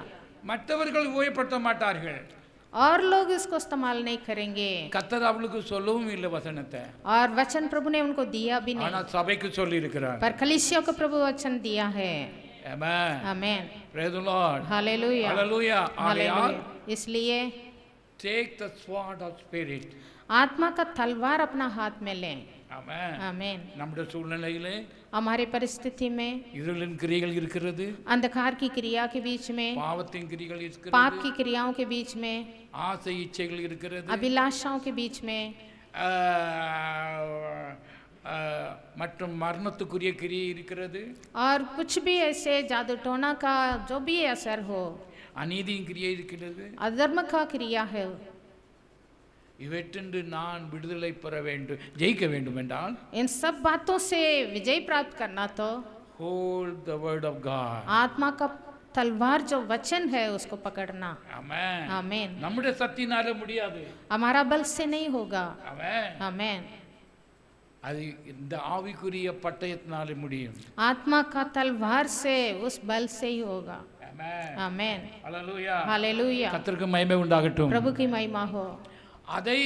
மற்றவர்கள் உபயோகப்படுத்த மாட்டார்கள், और लोग इसको इस्तेमाल नहीं करेंगे, கர்த்தர் அவளுக்கு சொல்லவும் இல்லை வசனத்தை, और वचन प्रभु ने उनको दिया भी ஆனா नहीं, சபைக்கு சொல்லி இருக்கிறார். पर कलीसिया को प्रभु वचन दिया है। Amen. आमीन Praise the Lord. Hallelujah Hallelujah. ஆகையால் हालेलुया। इसलिए take the sword of spirit. आत्मा का तलवार अपना हाथ में लें। Amen. आमीन। நம்முடைய சூழ்நிலையிலே हमारे परिस्थिति में இருளின் கிரியைகள் இருக்கிறது, अंधकार की क्रिया के बीच में, பாவத்தின் கிரியைகள் पाप இருக்கிறது, की क्रियाओं के बीच में, ஆசை இச்சைகள் இருக்கிறது, अभिलाषाओं के बीच में, மற்றும் மரணத்துக்குரிய கிரியை இருக்கிறது, और कुछ भी ऐसे जादू टोना का जो भी असर हो, அநீதியின் கிரியை இருக்கிறது. अधर्म का क्रिया है, இவற்றென்று நான் விடுதலை பெற வேண்டும், ஜெயிக்க வேண்டும் என்றால் इन सब बातों से विजय प्राप्त करना तो hold the word of God. आत्मा का तलवार जो वचन है उसको पकड़ना। Amen. आमीन। நம்முடைய சக்தினால முடியாது. हमारा बल से नहीं होगा। Amen. आमीन। அது இந்த ஆவிக்குரிய பட்டயத்தினால முடியும். आत्मा का तलवार से उस बल से ही होगा। Amen. आमीन Hallelujah. हालेलुया। கர்த்தருக்கு மகிமை உண்டாகட்டும். प्रभु की महिमा हो। அதை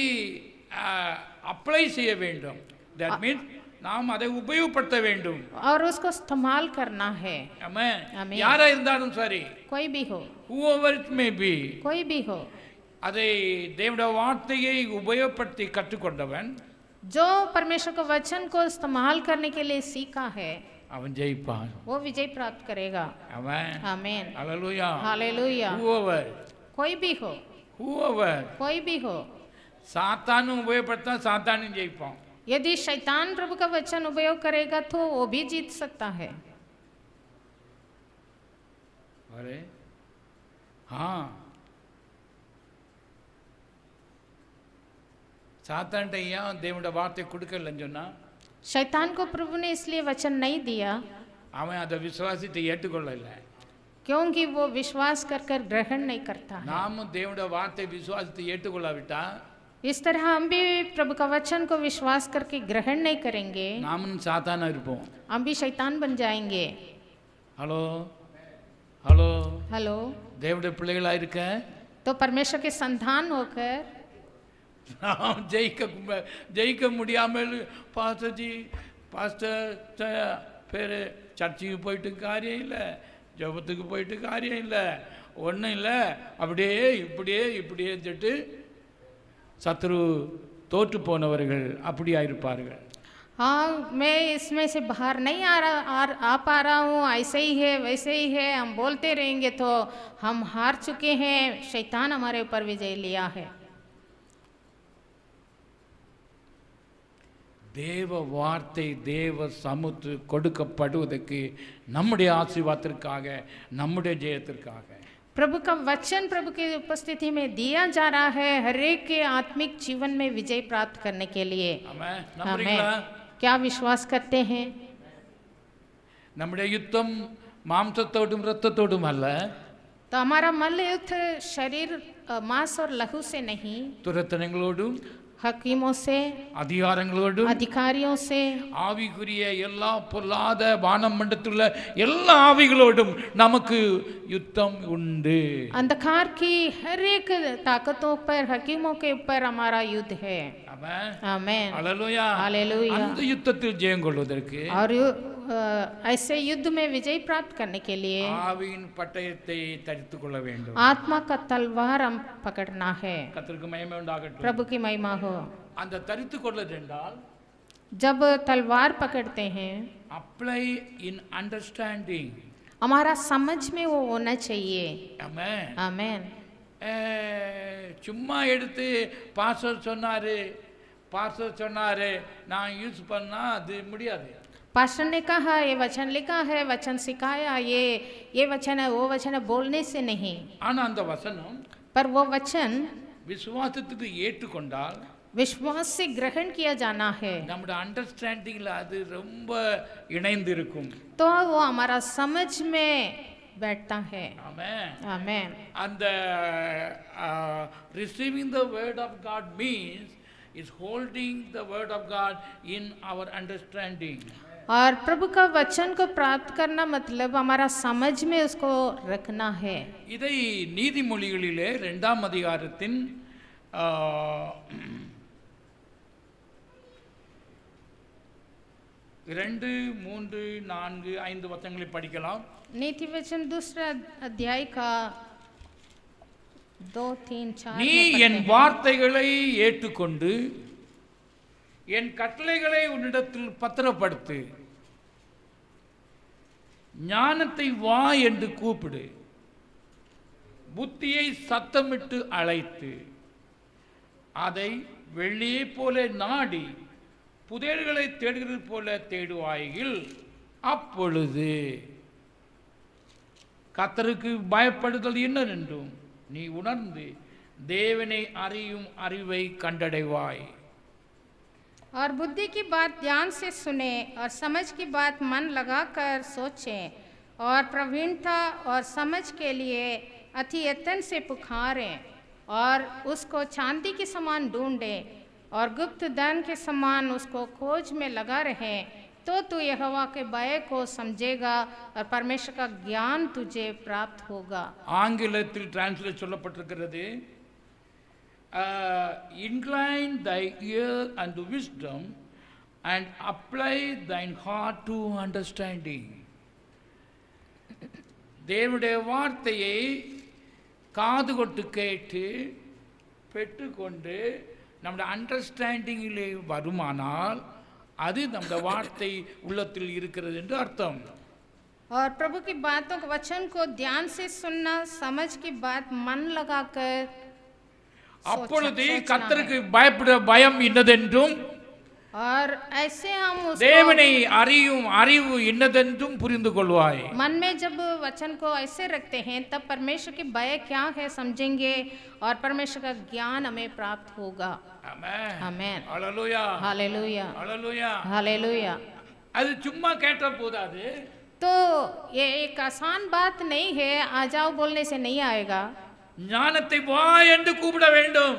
அப்ளை செய்ய வேண்டும். That means நாம் அதை உபயோகப்படுத்த வேண்டும். और उसको इस्तेमाल करना है। Amen. Amen. யாரா இருந்தாலும் சரி, कोई भी हो, whoever it may be, कोई भी हो, அதை தேவனுடைய வார்த்தையை உபயோகப்படுத்தி கற்றுக்கொண்டவன் जो परमेश्वर के वचन को इस्तेमाल करने के लिए सीखा है அவன் ஜெயிப்பான். वो विजय प्राप्त करेगा। Amen. आमीन Hallelujah. हालेलुया। whoever कोई भी हो, कोई भी हो, சாத்தானும் உபயோகப்படுத்தா சாத்தானும் ஜெயிப்பான். यदि शैतान प्रभु का वचन उपयोग करेगा तो वो भी जीत सकता है। अरे हाँ, சாத்தான்ட்ட ஏன் தேவனுடைய வார்த்தை கொடுக்கலன்னு சொன்னா शैतान को प्रभु ने इसलिए वचन नहीं दिया அவன் அதை விசுவாசித்து ஏற்றுக்கொள்ளல. क्योंकि वो विश्वास कर कर ग्रहण नहीं करता है। நாமும் தேவனுடைய வார்த்தை விசுவாசித்து ஏற்றுக்கொள்ளாவிட்டா इस तरह हम भी प्रभु का वचन को विश्वास करके ग्रहण नहीं करेंगे, நாமும் சாத்தானா இருப்போம். हम भी शैतान बन जाएंगे। ஹலோ ஹலோ, हेलो, தேவனுடைய பிள்ளைகளா இருக்க तो परमेश्वर के संतान होकर நாம் ஜெயிக்க முடியாமல் பாஸ்டர் பேர் சர்ச்சுக்கு போயிட்டு காரியம் இல்லை, ஜபத்துக்கு போயிட்டு காரியம் இல்லை, ஒன்றும் இல்லை, அப்படியே இப்படியே சொல்லிட்டு சத்ரு தோற்று போனவர்கள் அப்படியா இருப்பார்கள். हाँ, मैं इसमें से बाहर नहीं आ पा रहा हूँ, ऐसे ही है वैसे ही है, हम बोलते रहेंगे तो हम हार चुके हैं, शैतान हमारे ऊपर विजय लिया है। தேவ வார்த்தை தேவ சமுத்து கொடுக்கப்படுவதற்கு நம்முடைய ஆசீர்வாதத்திற்காக, நம்முடைய ஜெயத்திற்காக प्रभु का वचन प्रभु की उपस्थिति में दिया जा रहा है, हर एक के आत्मिक जीवन में विजय प्राप्त करने के लिए। ஆமென். आमीन। நம்புறீங்களா? क्या विश्वास करते हैं? நம்முடைய யுத்தம் மாம்சத்தோடும் இரத்தத்தோடும் அல்ல, तो हमारा मल्ल युद्ध शरीर मांस और लहू से नहीं, துரத்தனங்களோடும் हकीमों से, அதிகாரங்களோடும் अधिकारियों से, ஆவிக்குரிய எல்லா பொல்லாத வானம் மண்டலத்துள்ள எல்லா ஆவிகளோடும் நமக்கு யுத்தம் உண்டு. अंधकार की हर एक ताकतों पर, हकीमों के ऊपर हमारा युद्ध है। ஆமென். आमीन ஹல்லேலூயா. हालेलुया। அந்த யுத்தத்தில் ஜெயம் கொள்வதற்கு और ऐसे युद्ध में विजय प्राप्त करने के लिए ஆவியின் பட்டயத்தை தரித்துக் கொள்ள வேண்டும். आत्मा का तलवार हम पकड़ना है। கர்த்தருக்கு மகிமை உண்டாகட்டும். प्रभु की महिमा हो। அந்த தரித்துக் கொள்வது என்றால் जब तलवार पकड़ते हैं, அப்ளை இன் அண்டர்ஸ்டாண்டிங். हमारा समझ में वो होना चाहिए। ஆமென். आमीन। சும்மா எடுத்து பாஸ்டர் சொன்னாரு நான் யூஸ் பண்ணா அது முடியாது. पास्टर ने कहा, ये वचन लिखा है, वचन सिखाया, ये वचन है, वो वचन है, बोलने से नहीं, ஆனா அந்த வசனம் पर वो वचन விசுவாசத்துக்கு ஏற்றுக்கொண்டால் विश्वास से ग्रहण किया जाना है, நம்முடைய அண்டர்ஸ்டாண்டிங்ல அது ரொம்ப இணைந்து இருக்கும். तो वो हमारा समझ में बैठता है। Amen. Amen. And receiving the word of God means is holding the word of God in our understanding. और प्रभु का वचन को प्राप्त करना मतलब हमारा समझ में उसको रखना है। இதை நீதிமொழிகளிலே 2ஆம் அதிகாரத்தின் 2, 3, 4, 5 வசனங்களை படிக்கலாம். नीति वचन दूसरा अध्याय का 2, 3, 4 நீ में என் पढ़ते हैं। வார்த்தைகளை ஏற்றுக்கொண்டு என் கட்டளைகளை உன்னிடத்தில் பத்திரப்படுத்து, ஞானத்தை வா என்று கூப்பிடு, புத்தியை சத்தமிட்டு அழைத்து அதை வெள்ளியை போல நாடி புதையல்களை தேடுகிறது போல தேடுவாயில் அப்பொழுது கர்த்தருக்கு பயப்படுதல் என்னவென்றும் நீ உணர்ந்து தேவனை அறியும் அறிவை கண்டடைவாய். और बुद्धि की बात ध्यान से सुने और समझ की बात मन लगाकर सोचें और प्रवीणता और समझ के लिए अति यत्न से पुकारें और उसको चांदी के समान ढूंढें और गुप्त धन के समान उसको खोज में लगा रहें, तो तू यहोवा के भय को समझेगा और परमेश्वर का ज्ञान तुझे प्राप्त होगा। ஆங்கிலத்தில் டிரான்ஸ்லேட் சொல்லப்பட்டிருக்கிறது, incline thy ear unto wisdom and apply thine heart to understanding. தேவனுடைய வார்த்தையை காது கொட்டு கேட்டு பெற்றுக்கொண்டு நம்முடைய அண்டர்ஸ்டாண்டிங்கிலே வருமானால் அது நம்முடைய வார்த்தை உள்ளத்தில் இருக்கிறது என்று அர்த்தம். और प्रभु की बातों को वचन को ध्यान से सुनना, समझ की बात मन लगाकर அப்பொழுது सोचना கர்த்தருக்கு है। பயப்பட பயம் இன்னதென்றும் और ऐसे हम उसको தேவனை அறியும் அறிவு இன்னதென்றும் புரிந்து கொள்வாய். मन में जब वचन को ऐसे रखते हैं तब परमेश्वर की भय क्या है समझेंगे और परमेश्वर का ज्ञान हमें प्राप्त होगा। ஆமென். आमेन। அல்லேலூயா. हालेलुया, அல்லேலூயா. हालेलुया। அது சும்மா கேட்ட போதாது. तो ये एक आसान बात नहीं है, आ जाओ बोलने से नहीं आएगा। ஞானத்தை வா என்று கூப்பிட வேண்டும்.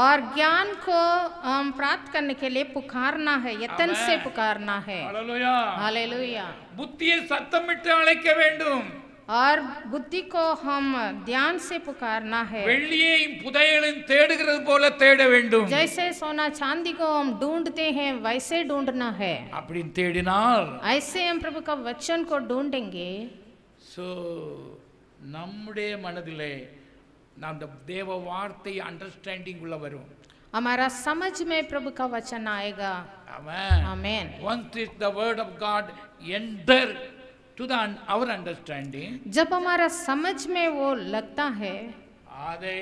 और ज्ञान को हम प्राप्त करने के लिए पुकारना है, यत्न आमेन। से पुकारना है। அல்லேலூயா. हालेलुया। புத்தியை சத்தமிட்டு அழைக்க வேண்டும். और बुद्धि को हम ध्यान से पुकारना है। வெள்ளியையும் புதையலையும் தேடுகிறது போல தேட வேண்டும். जैसे सोना चांदी को हम ढूंढते हैं वैसे ढूंढना है। அப்படி தேடினால் ऐसे हम प्रभु का वचन को ढूंढेंगे சோ நம்முடைய மனதிலே நாம் தேவ வார்த்தை அண்டர்ஸ்டாண்டிங் உள்ள வரும். हमारा समझ में प्रभु का वचन आएगा। ஆமென். आमेन। Once is the word of God enter to the our understanding, जब हमारा समझ में वो लगता है அதை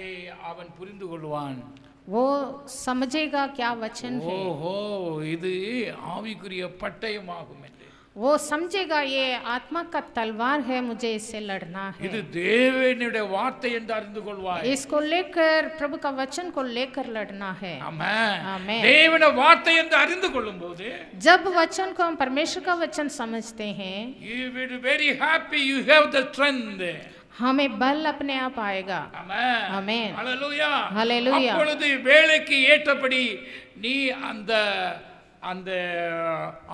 அவன் புரிந்து கொள்வான். वो समझेगा क्या वचन है, ஓஹோ இது ஆவிக்குரிய பட்டயமாகும் என்று. वो समझेगा ये आत्मा का तलवार है, मुझे इससे लड़ना இது है। தேவனுடைய வார்த்தை என்று அறிந்து கொள்வாய். इसको लेकर प्रभु का वचन को लेकर लड़ना है। ஆமென். ஆமென்। தேவனுடைய வார்த்தை என்று அறிந்து கொள்ளும்போது जब वचन को हम परमेश्वर का वचन समझते हैं you will be very happy, you have the strength. हमें बल अपने आप आएगा। ஆமென். ஆமென்। ஹalleluya. ஹalleluya. அப்பொழுது வேலைக்கு ஏற்றபடி நீ அந்த அந்த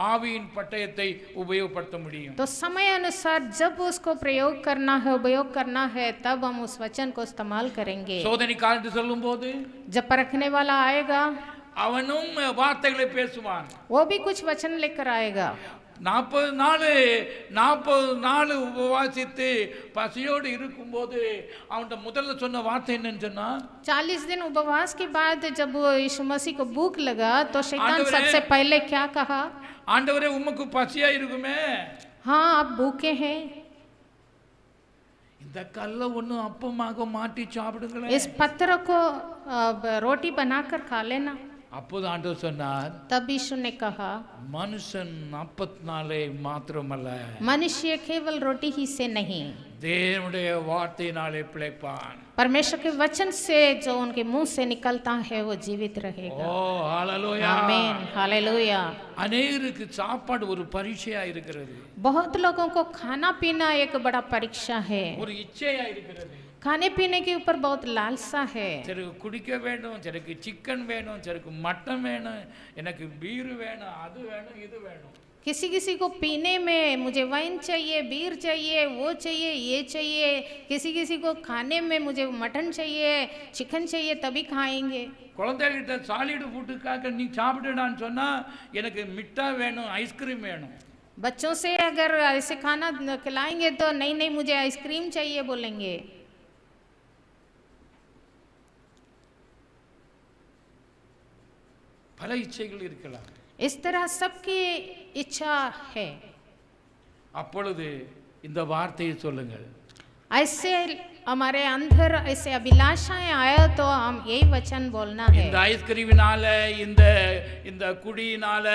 ஆவியின் பட்டயத்தை உபயோகப்படுத்த முடியும். तो समय अनुसार जब उसको प्रयोग करना है, उपयोग करना है, तब हम उस वचन को इस्तेमाल करेंगे। சோதனைக்காரன் சொல்லும்போது जब परखने वाला आएगा அவனும் வார்த்தைகளை பேசுவான். वो भी कुछ वचन लेकर आएगा। 40 நாள் உபவாசித்து பசியோடு இருக்கும்போது அவன்கிட்ட முதல்ல சொன்ன வார்த்தை என்னன்னு சொன்னா, 40 दिन उपवास के बाद जब वो यीशु मसीह को भूख लगा तो शैतान आंदवरे। सबसे पहले क्या कहा? ஆண்டவரே உமக்கு பசியா இருக்குமே, हाँ आप भूखे हैं, இந்த கல்லை ஒண்ணு அப்பமாக மாட்டி சாப்பிடுங்களேன். इस पत्थर को रोटी बनाकर खा लेना। அப்போது ஆண்டவர் சொன்னார், तब यीशु ने कहा, மனுஷன் அப்பத்தினாலே மாத்திரமல்ல, मनुष्य केवल रोटी ही से नहीं, தேவனுடைய வார்த்தையினாலே பிழைப்பான். परमेश्वर के वचन से जो उनके मुंह से निकलता है वो जीवित ஓ रहेगा। ஹalleluya. आमीन, हालेलुया। அநேகருக்கு சாப்பாடு ஒரு பரீட்சையா இருக்கிறது, बहुत लोगों को खाना पीना एक बड़ा परीक्षा है। ஒரு இச்சையா இருக்கிறது. खाने पीने के ऊपर बहुत लालसा है। சிலருக்கு குடிக்க வேண்டும், சிலருக்கு சிக்கன் வேணும், சிலருக்கு மட்டன் வேணும், எனக்கு பீர் வேணும், அது வேணும், இது வேணும். किसी किसी को पीने में मुझे वाइन चाहिए, बीर चाहिए, वो चाहिए, ये चाहिए। किसी किसी को खाने में मुझे मटन चाहिए, चिकन चाहिए, तभी खाएंगे। குழந்தைகிட்ட சாலிடு ஃபுட்டுக்காக நீ சாப்பிடுடான்னு சொன்னா எனக்கு மிட்டாய் வேணும், ஐஸ்கிரீம் வேணும். बच्चों से अगर ऐसे खाना खिलाएंगे तो नहीं नहीं मुझे आइसक्रीम चाहिए बोलेंगे। பல இச்சைகள் இருக்கலாம். इस तरह सबकी इच्छा है। அப்பொழுது இந்த வார்த்தையை சொல்லுங்கள், ऐसे हमारे अंदर ऐसे अभिलाषाएं आया तो हम यही वचन बोलना है। இந்த ஐஸ்கிரீமினால இந்த இந்த குடியினால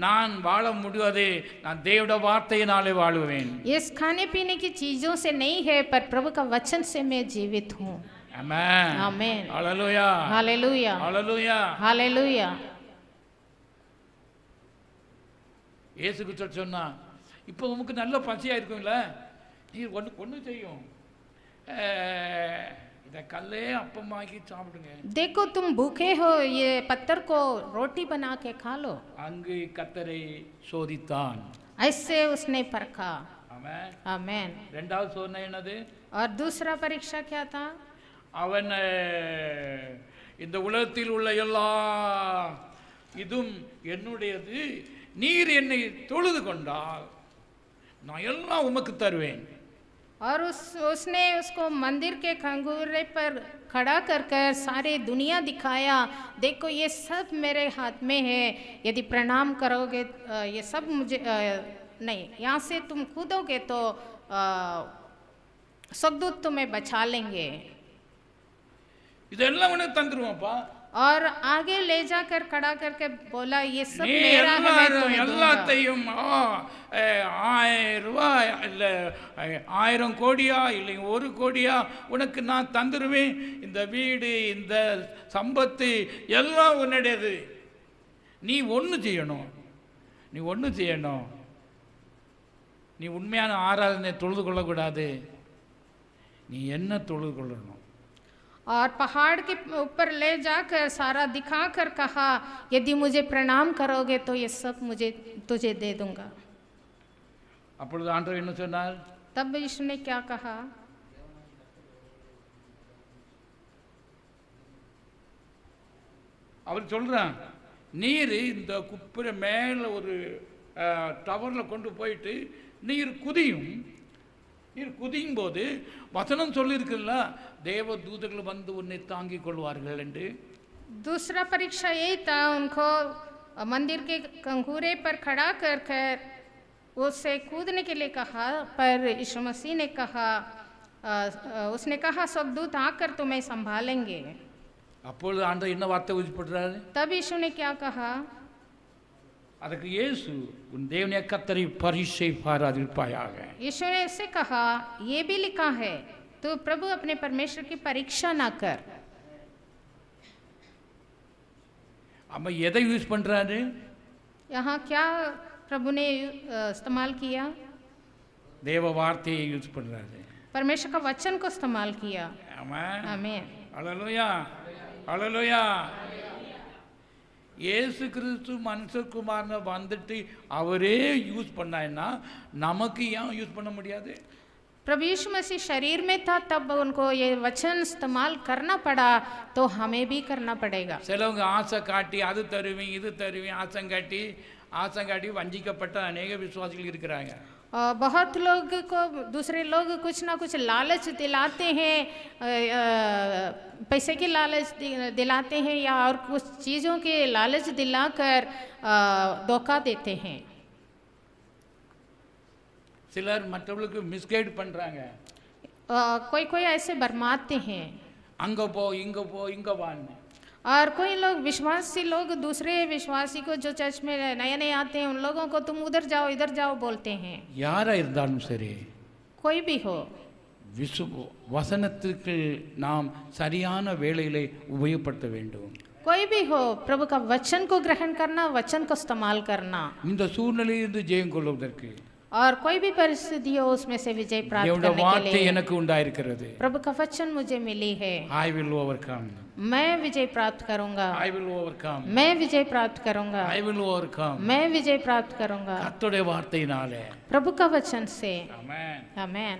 நான் வாழ முடியாது, நான் தேவனுடைய வார்த்தையினாலே வாழுவேன். इस खाने पीने की चीजों से नहीं है पर प्रभु का वचन से मैं जीवित हूँ। ஆமென். आमीन, ஹalleluya. हालेलुया, ஹalleluya. हालेलुया। இயேசு கிறிஸ்து சொன்னா, இப்போ உமக்கு நல்ல பசியா இருக்கும்ல, நீ ஒன்று செய்யும், இதை கல்லே அப்பமாக்கி சாப்பிடுங்க. देखो तुम भूखे हो, ये पत्थर को रोटी बना के खा लो। அங்கு கர்த்தரை சோதித்தான். ऐसे उसने परखा। ஆமென். आमीन। ரெண்டாவது சோதனை என்னது? और दूसरा परीक्षा क्या था? அவன் இந்த உலகத்தில் உள்ள எல்லா இதுவும் என்னுடையது, நீர் என்னை தொழுது கொண்டால் நான் எல்லாம் உமக்கு தருவேன். और उसने उसको मंदिर के खंगूरे पर खड़ा कर कर सारे दुनिया दिखाया, देखो ये सब मेरे हाथ में है, यदि प्रणाम करोगे ये सब मुझे नहीं, यहाँ से तुम कूदोगे तो स्वर्गदूत तुम्हें बचा लेंगे। இதெல்லாம் உனக்கு தந்துருவாப்பா. और आगे ले जाकर खड़ा करके बोला ये सब நீ मेरा है, मैं तुम्हें दूंगा। எல்லாத்தையும் 1000 ரூபாய் இல்லை 1000 கோடியா இல்லை 1 கோடியா உனக்கு நான் தந்துருவேன். இந்த வீடு, இந்த சம்பத்து எல்லாம் உன்னுடையது. நீ ஒன்று செய்யணும், நீ ஒன்று செய்யணும், நீ உண்மையான ஆராதனை தொழுது கொள்ளக்கூடாது, நீ என்ன தொழுது கொள்ளணும். और पहाड़ के ऊपर ले जाकर सारा दिखाकर कहा यदि मुझे प्रणाम करोगे तो ये सब मुझे तुझे दे दूंगा। அப்பொழுது ஆண்டவர் என்ன சொன்னார்? तब यीशु ने क्या कहा? அவர் சொல்றான், நீர் இந்த குப்பை மேலே ஒரு டவரில் கொண்டு போயிட்டு நீர் குதியும், நீர் குதியும் போது வசனம் சொல்லியிருக்குல்ல, தேவ தூதர்கள் வந்து உன்னை தாங்கிக் கொள்வார்கள் என்று. दूसरा परीक्षा यही था, उनको मंदिर के कंगूरे पर खड़ा कर कर उससे कूदने के लिए कहा, पर यीशु मसीह ने कहा उसने कहा स्वर्गदूत आकर तुम्हें संभालेंगे। அப்பொழுது ஆண்டவர் என்ன வார்த்தை உயிர்ப்படுறாரு? तब यीशु ने क्या कहा? அதுக்கு இயேசு, உன் தேவனுடைய கர்த்தரை பரீட்சை பாராதிருப்பாயாக. यीशु ने ऐसे कहा, ये भी लिखा है तो प्रभु अपने परमेश्वर की परीक्षा ना कर। அப்ப எதை யூஸ் பண்றாரு? यहाँ क्या प्रभु ने इस्तेमाल किया? தேவ வார்த்தையை யூஸ் பண்றாரு. परमेश्वर का वचन को इस्तेमाल किया। ஆமென். आमीन। ஹல்லேலூயா, ஹல்லேலூயா. இயேசு கிறிஸ்து மனுஷகுமாரனை வந்துட்டு அவரே யூஸ் பண்ணான்னா நமக்கு ஏன் யூஸ் பண்ண முடியாது? प्रभु यीशु मसीह शरीर में था तब उनको ये वचन इस्तेमाल करना पड़ा, तो हमें भी करना पड़ेगा। சிலவங்க ஆசை காட்டி அது தருவேன் இது தருவேன் ஆசை காட்டி வஞ்சிக்கப்பட்ட अनेक விசுவாசிகள் இருக்கிறாங்க. बहुत लोग को दूसरे लोग कुछ ना कुछ लालच दिलाते हैं, पैसे की लालच दिलाते हैं या और कुछ चीज़ों के लालच दिलाकर धोखा देते हैं। சிலர் மற்றவங்களுக்கு மிஸ்கைட் பண்றாங்க. कोई कोई ऐसे भरमाते हैं, அங்க போ இங்க வான்னு. और कोई लोग विश्वासी लोग दूसरे विश्वासी को जो चर्च में नए नए आते हैं उन लोगों को तुम उधर जाओ इधर जाओ बोलते हैं। யாரா இருந்தாலும் சரி कोई भी हो, வசனத்துக்கு நாம் சரியான வேளையிலே உபயோகப்படுத்த வேண்டும். कोई भी हो, प्रभु का वचन को ग्रहण करना, वचन को इस्तेमाल करना, இந்த சூழ்நிலையிலிருந்து ஜெயம் கொள்வதற்கு और कोई भी परिस्थिति हो उसमें से विजय प्राप्त தேவனுடைய करने के வார்த்தை लिए எனக்கு உண்டாயிருக்கிறது. प्रभु का वचन मुझे मिली है। I will overcome. मैं विजय प्राप्त करूंगा, I will overcome. मैं विजय प्राप्त करूंगा, I will overcome. मैं विजय प्राप्त करूंगा கர்த்தருடைய வார்த்தையினாலே. प्रभु का वचन से। ஆமென். आमेन।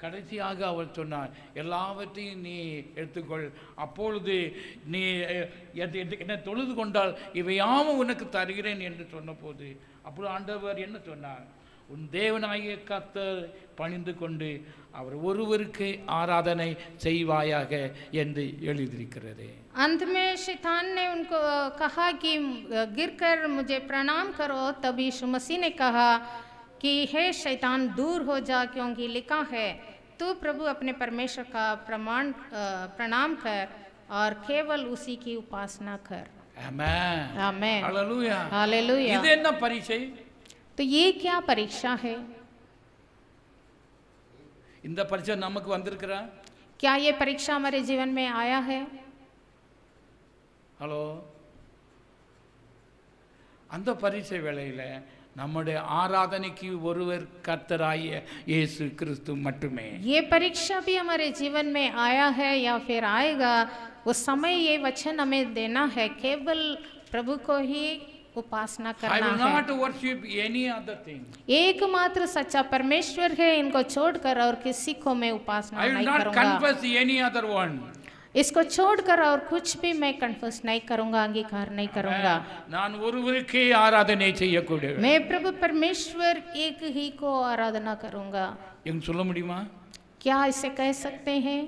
கடைசியாக அவர் சொன்னார், எல்லாவற்றையும் நீ எடுத்துக்கொள், அப்பொழுது நீ என்னை தொழுது கொண்டால் இவையாவும் உனக்கு தருகிறேன் என்று சொன்னபோது அப்பொழுது ஆண்டவர் என்ன சொன்னார்? உன் தேவனாகிய கர்த்தர் பணிந்து கொண்டு அவர் ஒருவருக்கு ஆராதனை செய்வாயாக என்று எழுதியிருக்கிறது. अंत में शैतान ने उनको कहा कि गिरकर मुझे प्रणाम करो। तब यीशु मसीह ने कहा कि हे शैतान दूर हो जा, क्योंकि लिखा है तू प्रभु अपने परमेश्वर का प्रणाम कर और केवल उसी की उपासना कर। ஆமென். आमेन। ஹல்லேலூயா. हालेलुया। இது என்ன பரீட்சை? तो ये क्या परीक्षा है? இந்த பரீட்சை நமக்கு வந்திருக்கிறா? क्या ये परीक्षा हमारे जीवन में आया है? ஹலோ, அந்த பரீட்சை வேளையில நம்முடைய ஆராதனைக்கு ஒருவர் கர்த்தராகிய இயேசு கிறிஸ்து மட்டுமே. ये परीक्षा भी हमारे जीवन में आया है या फिर आएगा, उस समय ये वचन हमें देना है, केवल प्रभु को ही उपासना I करना will है। not worship any other thing. एकमात्र सच्चा परमेश्वर है, इनको छोड़कर और किसी को मैं उपासना I will नहीं not करूंगा। confess any other one. इसको छोड़कर और कुछ भी मैं कन्फर्स नहीं करूंगा, अंगीकार नहीं करूंगा। நான் ஒருவருக்கே ஆராதனை செய்யக்கூடியவர். मैं प्रभु परमेश्वर एक ही को आराधना करूंगा। எங்க சொல்ல முடியுமா? क्या इसे कह सकते हैं?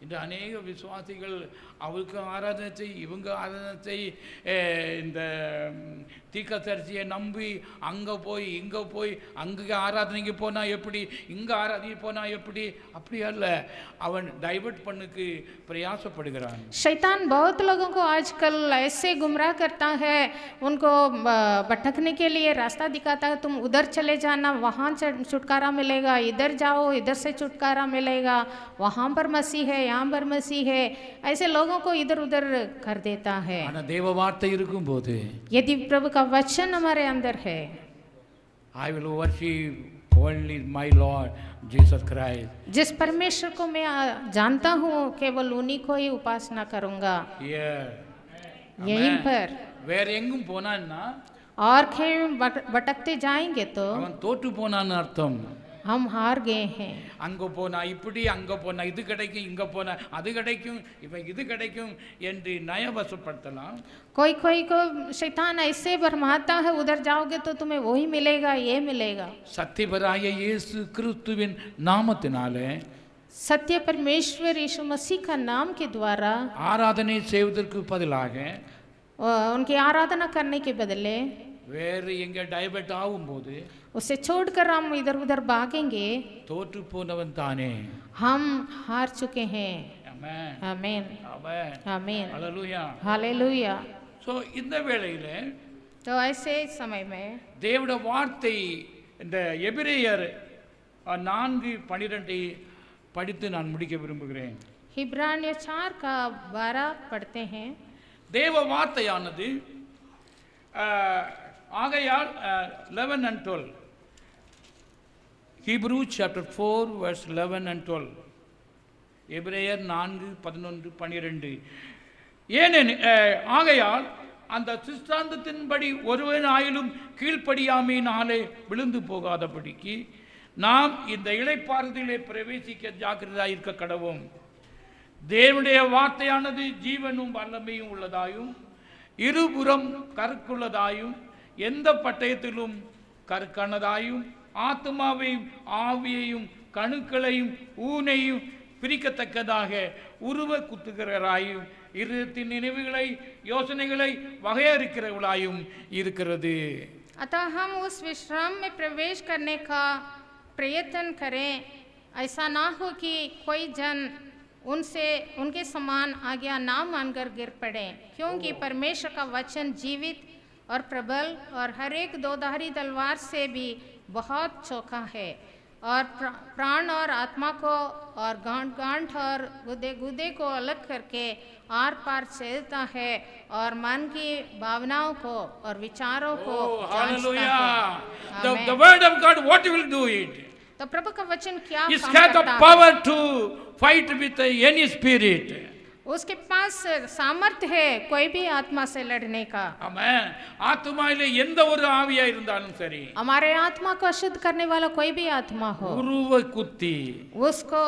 இந்த அநேக விசுவாசிகள் அவருக்கு ஆராதனை செய், இவங்க ஆராதனை செய், இந்த தீர்க்கதரிசியை நம்பி அங்கே போய் இங்கே போய் அங்கே ஆராதனைக்கு போனால் எப்படி, இங்கே ஆராதனைக்கு போனால் எப்படி, அப்படி அல்ல. அவன் டைவர்ட் பண்ணுக்கு பிரயாசப்படுகிறான். शैतान बहुत लोगों को आजकल ऐसे गुमराह करता है, उनको भटकने के लिए रास्ता दिखाता है, तुम उधर चले जाना वहाँ छुटकारा मिलेगा, इधर जाओ इधर से छुटकारा मिलेगा, वहाँ पर मसीह है यहाँ पर मसीह है, ऐसे लोगों को इधर उधर कर देता है। ஆனால் தேவ வார்த்தை இருக்கும்போது यदि प्रभु का वचन हमारे अंदर है, I will worship only my Lord Jesus Christ. जिस परमेश्वर को मैं जानता हूँ केवल उन्हीं को ही उपासना करूँगा। Yeah. यहीं पर வேற எங்கும் போனான்னா और कहीं भटकते जाएंगे तो அவன் தோற்று போனான்னு அர்த்தம். हम हार गए हैं। அங்கே போனா இப்படி, அங்கே போனா இது கிடைக்கும், இங்கே போனா அது கிடைக்கும், இப்போ இது கிடைக்கும் என்று நயவசப்படுத்தலாம். कोई कोई को शैतान ऐसे भरमाता है, उधर जाओगे तो तुम्हें वही मिलेगा ये मिलेगा। சத்தியபராய இயேசு கிறிஸ்துவின் நாமத்தினாலே सत्य परमेश्वर यीशु मसीह का नाम के द्वारा ஆராதனை செய்வதற்கு பதிலாக उनकी आराधना करने के बदले வேறு எங்கே டைவர்ட் ஆகும்போது उसे छोड़कर हम इधर उधर भागेंगे, தோற்று போனவன் தானே. हम हार चुके हैं। ஆமென். आमीन। ஆமென். आमीन। ஹல்லேலூயா. हालेलुया। ஸோ இந்த வேளையில तो ऐसे समय में தேவனுடைய வார்த்தை இந்த எபிரேயர் 4:12 படித்து நான் முடிக்க விரும்புகிறேன். इब्रानियों 4 का 12 पढ़ते हैं। தேவ வார்த்தையானது ஆகையால் 11 and 12 Hebrews chapter 4 verse 11 and 12 எபிரேயர் 4:11-12 ஏனெனில் ஆகையால் அந்த சித்தாந்தத்தின்படி ஒருவனாயிலும் கீழ்ப்படியாமையினாலே விழுந்து போகாதபடிக்கு நாம் இந்த இளைப்பாறுதலிலே பிரவேசிக்க ஜாக்கிரதையாக இருக்க கடவோம். தேவனுடைய வார்த்தையானது ஜீவனும் வல்லமையும் உள்ளதாயும் இருபுறம் கருக்குள்ளதாயும் எந்த பட்டயத்திலும் கருக்கானதாயும் ஆத்மாவையும் ஆவியையும் கணுக்களையும் ஊனையும் பிரிக்கத்தக்கதாக உருவ குத்துகிறராயும் இருதயத்தின் நினைவுகளை யோசனைகளை வகையறுக்கிறவளாயும் இருக்கிறது. अतः हम उस विश्राम में प्रवेश करने का प्रयत्न करें, ऐसा ना हो कि कोई जन उनसे उनके समान आज्ञा ना मानकर गिर पड़े, क्योंकि परमेश्वर का वचन जीवित और प्रबल और हर एक दोधारी तलवार से भी बहुत चोखा है और प्राण और आत्मा को और गांठ और गुदे गुदे को अलग करके आर पार छेदता है और मन की भावनाओं को और विचारों को जांचता है। The word of God, what will do it? तो प्रभु का वचन क्या It काम has the करता है? power to fight with any spirit. उसके पास सामर्थ्य है कोई भी आत्मा से लड़ने का। ஆமென். ஆத்துமாயிலே எந்த ஒரு ஆவியா இருந்தாலும் சரி, हमारे आत्मा को अशुद्ध करने वाला कोई भी आत्मा हो, உருவ குத்தி उसको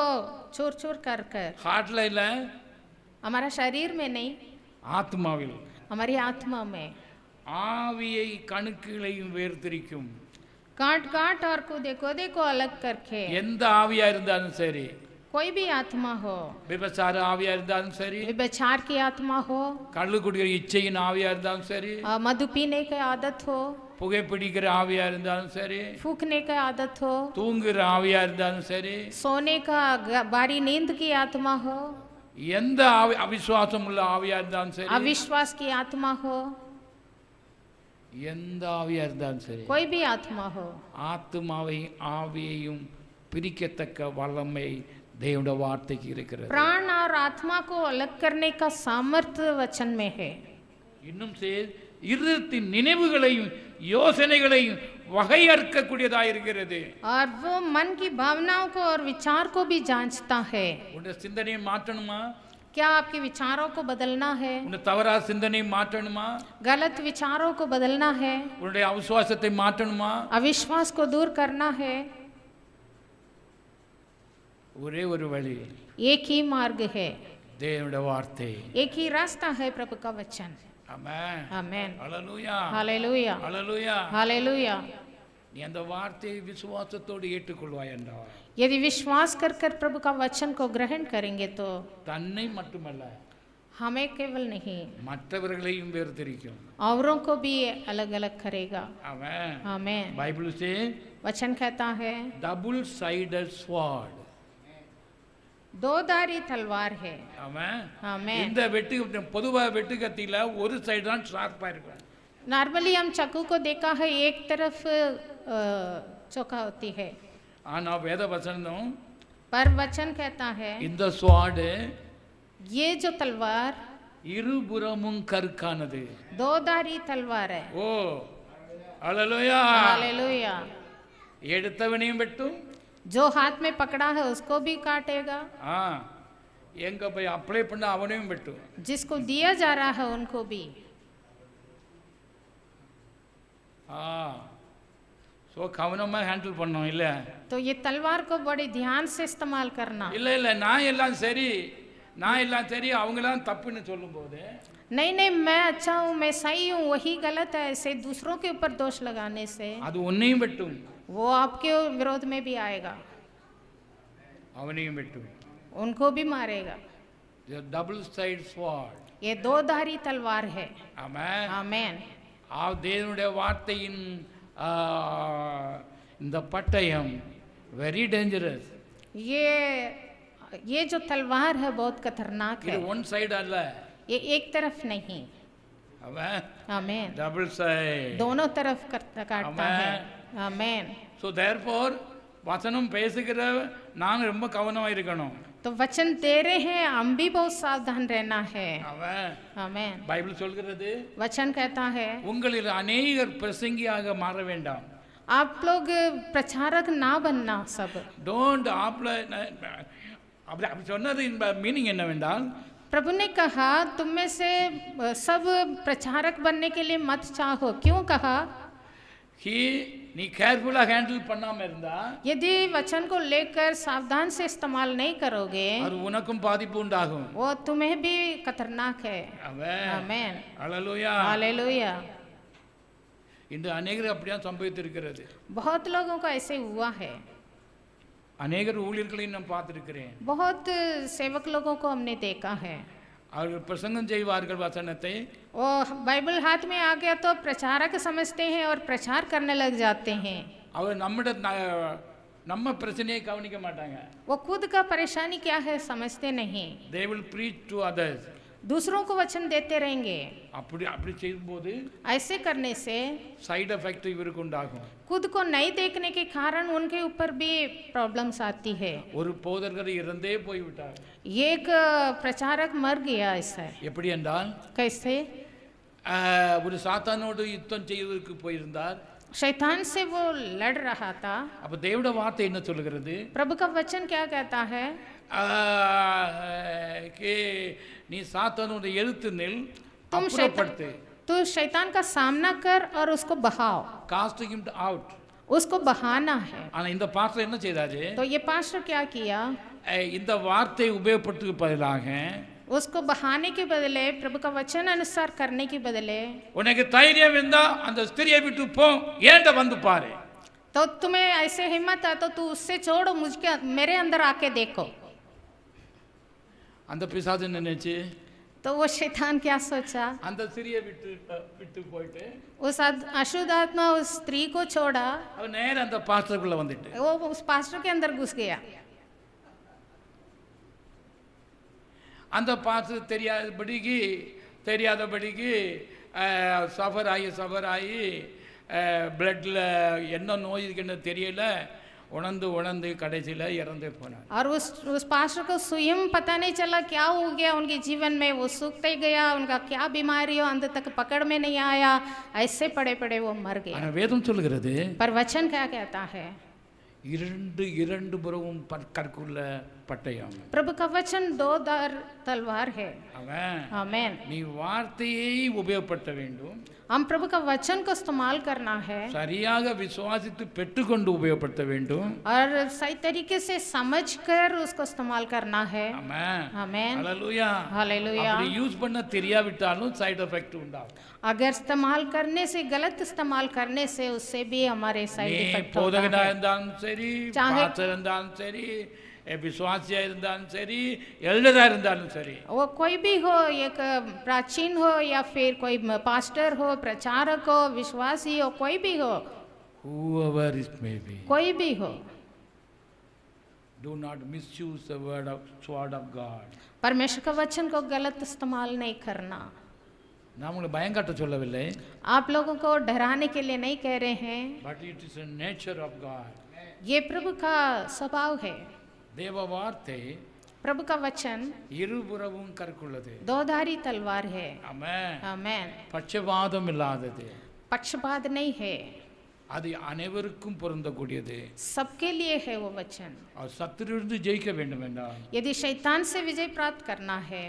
चूर चूर कर कर, ஹார்ட்ல இல்ல, हमारा शरीर में नहीं, ஆத்மாவில் हमारी आत्मा में ஆவியை கணுக்குகளையும் வேர்திரிக்கும் गांठ गांठ और कूदे कूदे को अलग करके, எந்த ஆவியா இருந்தாலும் சரி, कोई भी आत्मा हो, விபச்சார ஆவியா இருந்தாலும் சரி, विचार की आत्मा हो, கள்ளு குடிக்கிற இச்சையின் ஆவியா இருந்தாலும் சரி, मधु पीने की आदत हो, புகைப்பிடிக்கிற ஆவியா இருந்தாலும் சரி, फूकने की आदत हो, தூங்குற ஆவியா இருந்தாலும் சரி, सोने का बारी नींद की आत्मा हो, எந்த அவிசுவாசம் உள்ள ஆவியா இருந்தாலும் சரி, अविश्वास की आत्मा हो, எந்த ஆவியா இருந்தாலும் சரி, कोई भी आत्मा हो, ஆத்துமாவை ஆவியையும் பிரிக்கத்தக்க வல்லமை தேவனுடைய வார்த்தைக்கு இருக்கிறது. प्राण और आत्मा को अलग करने का सामर्थ्य वचन में है। இன்னும் இருதயத்தின் நினைவுகளையும் யோசனைகளையும் வகையறுக்கக்கூடியதாக இருக்கிறது. और वो मन की भावनाओं को और विचार को भी जांचता है। உன்னுடைய சிந்தனையை மாற்றணுமா? क्या आपके विचारों को बदलना है? உன்னுடைய தவறான சிந்தனையை மாற்றணுமா? गलत विचारों को बदलना है? உன்னுடைய அவிசுவாசத்தை மாற்றணுமா? अविश्वास को दूर करना है? ஒரே ஒரு வழி, एक ही मार्ग है, தேவனுடைய வார்த்தை. एक ही रास्ता है, प्रभु का वचन। ஆமென். आमेन। ஹல்லேலூயா. हालेलुया, ஹல்லேலூயா. हालेलुया। நீ அந்த வார்த்தையை விசுவாசத்தோடு ஏற்றுக்கொள்வாய் என்றார். यदि विश्वास कर कर प्रभु का वचन को ग्रहण करेंगे तो தன்னை மட்டுமல்ல, हमें केवल नहीं, மற்றவர்களையும் வேர்திரிக்கும். औरों को भी अलग अलग करेगा। ஆமென். आमेन। बाइबल से वचन कहता है डबल साइडेड स्वॉर्ड, दोधारी तलवार है। ஆமென். आमेन। இந்த வெட்டு பொதுவா வெட்டு கத்தியில ஒரு சைடு தான் ஷார்ப்பா இருக்கும். नॉर्मली हम चाकू को देखा है एक तरफ चौका होती है, ஆனா வேத வசனம் पर वचन कहता है இந்த ஸ்வார்டு ये जो तलवार இருபுறமும் கற்கானது. दोधारी तलवार है। ஓ ஹல்லேலூயா. हालेलुया। எடுத்தவனையும் வெட்டும், जो हाथ में पकड़ा है उसको भी काटेगा, எங்க போய் அப்ளை பண்ண அவனையும் வெட்டும். जिसको दिया जा रहा है उनको भी। ஸோ கவனமா ஹேண்டில் பண்ணோம் இல்ல? तो ये तलवार को बड़े ध्यान से इस्तेमाल करना। இல்ல இல்ல நான் எல்லாம் சரி, நான் எல்லாம் சரி, அவங்களாம் தப்புன்னு சொல்லும்போது नहीं नहीं, मैं अच्छा हूँ, मैं सही हूँ, वही गलत है, ऐसे दूसरों के ऊपर दोष लगाने से அது உன்னையும் வெட்டும், वो आपके विरोध में भी आएगा, அவனையும் வெட்டும். उनको भी मारेगा। Double side sword. ये दोधारी तलवार है। ஆமென். आमेन। தேவனுடைய வார்த்தையின் இந்த பட்டயம் வெரி டேஞ்சரஸ். ये जो तलवार है बहुत खतरनाक இது है। ஒன் சைடு அல்ல. ये एक तरफ नहीं। ஆமென். आमेन। Double side. दोनों तरफ काटता है। आमेन। ஸோ தேர்ஃபோர் வசனம் பேசுகிற நான் ரொம்ப கவனமா இருக்கணும். तो वचन दे रहे हैं, हम भी बहुत सावधान रहना है। ஆமென். आमेन। பைபிள் சொல்கிறது वचन कहता है உங்களில் अनेகர் பிரசங்கியாக மாற வேண்டாம். आप लोग प्रचारक ना बनना सब। Don't apply. அப்படி சொன்னது மீனிங் என்னவென்றால், प्रभु ने कहा तुम में से सब प्रचारक बनने के लिए मत चाहो। क्यों कहा? நீ கேர்ஃபுல்லா ஹேண்டில் பண்ணாம இருந்தா यदि वचन को लेकर सावधान से इस्तेमाल नहीं करोगे அது உனக்கும் பாதிப்பு உண்டாகும். वो तुम्हें भी खतरनाक है। ஆமென். आमेन। ஹல்லேலூயா. हालेलुया। இந்த அநேகர் அப்படியே சம்பவித்திருக்கிறது. बहुत लोगों को ऐसे हुआ है। அநேகர் ஊழியர்களையும் நான் பார்த்திருக்கிறேன். बहुत सेवक लोगों को हमने देखा है। அவர்கள் பிரசங்கம் செய்வார்கள் வசனத்தை, वो बाइबल हाथ में आ गया तो प्रचारक समझते हैं और प्रचार करने लग जाते हैं। அவர் நம்மிட நம்ம பிரச்சனையை கவனிக்க மாட்டாங்க. वो खुद का परेशानी क्या है समझते नहीं, They will preach to others. दूसरों को वचन देते रहेंगे। அப்படி அப்படி செய்யும்போது ऐसे करने से சைடு எஃபெக்ட் இவருக்கு உண்டாகும். खुद को नहीं देखने के कारण उनके ऊपर भी प्रॉब्लम्स आती है। ஒரு போதகர் இறந்தே போய்விட்டார். एक प्रचारक मर गया ऐसा। எப்படி என்றால் कैसे? ஒரு சாத்தானோடு யுத்தம் செய்வதற்கு போயிருந்தார். शैतान से वो लड़ रहा था। அப்ப தேவனுடைய வார்த்தை என்ன சொல்லுகிறது? प्रभु का वचन क्या कहता है? कि நீ சாத்தானோட எதிர்த்து நில், तुम அப்புறப்படுத்து. तो शैतान का सामना कर और उसको बहाओ, காஸ்ட் him out. उसको बहाना है। ஆனா இந்த பாஸ்டர் என்ன செய்தாரு? तो ये पास्टर क्या किया? இந்த வார்த்தை உபயோகப்படுத்துக்கு பதிலாக उसको बहाने के बदले, प्रभु का वचन अनुसार करने के बदले, உனக்கு தைரியம் இருந்தா அந்த ஸ்திரியை விட்டு போ, ஏன்ட வந்து பாரு. तो तुम्हें ऐसे हिम्मत है तो तू उससे छोड़ो, मुझके मेरे अंदर आके देखो। அந்த பிசாசு நினைச்சு तो वो शैतान क्या सोचा? அந்த ஸ்திரியை விட்டு விட்டு போயிட்டு उस अशुद्ध आत्मा उस स्त्री को छोड़ा, அவன் நேரா அந்த பாஸ்டருக்குள்ள வந்துட்டு वो उस पास्टर के अंदर घुस गया। அந்த பாஸ்டர் தெரியாதபடிக்கு சஃபர் ஆகி பிளட்ல என்ன நோய் இருக்குன்னு தெரியல, உணர்ந்து கடைசியில் இறந்தே போனார். और उस पास्टर को स्वयं पता नहीं चला क्या हो गया उनके जीवन में, वो सूखते गया, उनका क्या बीमारी हो अंत तक पकड़ में नहीं आया, ऐसे पड़े वो मर गया। ஆனால் வேதம் சொல்லுகிறது पर वचन क्या कहता है? இரண்டு புறமும் கற்குள்ள பட்டயம். प्रभु का वचन दो धार तलवार है। आमेन। நீ வார்த்தையை உபயோகப்படுத்த வேண்டும், हम प्रभु का वचन को इस्तेमाल करना है, சரியாக விசுவாசித்து பெற்றுக்கொண்டு உபயோகப்படுத்த வேண்டும், और सही तरीके से समझकर उसको इस्तेमाल करना है। आमेन। Hallelujah hallelujah. அப்படி யூஸ் பண்ண தெரியாவிட்டாலும் சைடு எஃபெக்ட் உண்டாகும். अगर इस्तेमाल करने से, गलत इस्तेमाल करने से उससे भी हमारे साइड इफेक्ट होता போதகனா है। இருந்தாலும் சரி, चाहे பாஸ்டர் இருந்தாலும் சரி, विश्वासिया இருந்தாலும் சரி, எல்டரா இருந்தாலும் சரி, वो कोई भी हो, एक प्राचीन हो या फिर कोई पास्टर हो, प्रचारक हो, विश्वासी हो, कोई भी हो, whoever it may be, कोई भी हो, do not misuse the sword of God. परमेश्वर का वचन को गलत इस्तेमाल नहीं करना। நான் உங்களுக்கு பயம் காட்ட சொல்லவில்லை, आप लोगों को डराने के लिए नहीं कह रहे हैं, but it is a nature of God. ये प्रभु का स्वभाव है। தேவ வார்த்தை प्रभु का वचन இருபுறமும் கற்குள்ளது. दोधारी तलवार है। ஆமென். आमेन। பட்சபாதம் இல்லாதது, पक्षपात नहीं है, அது அனைவருக்கும் பொருந்தக்கூடியது. सबके लिए है वो वचन। और சத்துருவிலிருந்து ஜெயிக்க வேண்டும் என்றால் यदि शैतान से विजय प्राप्त करना है,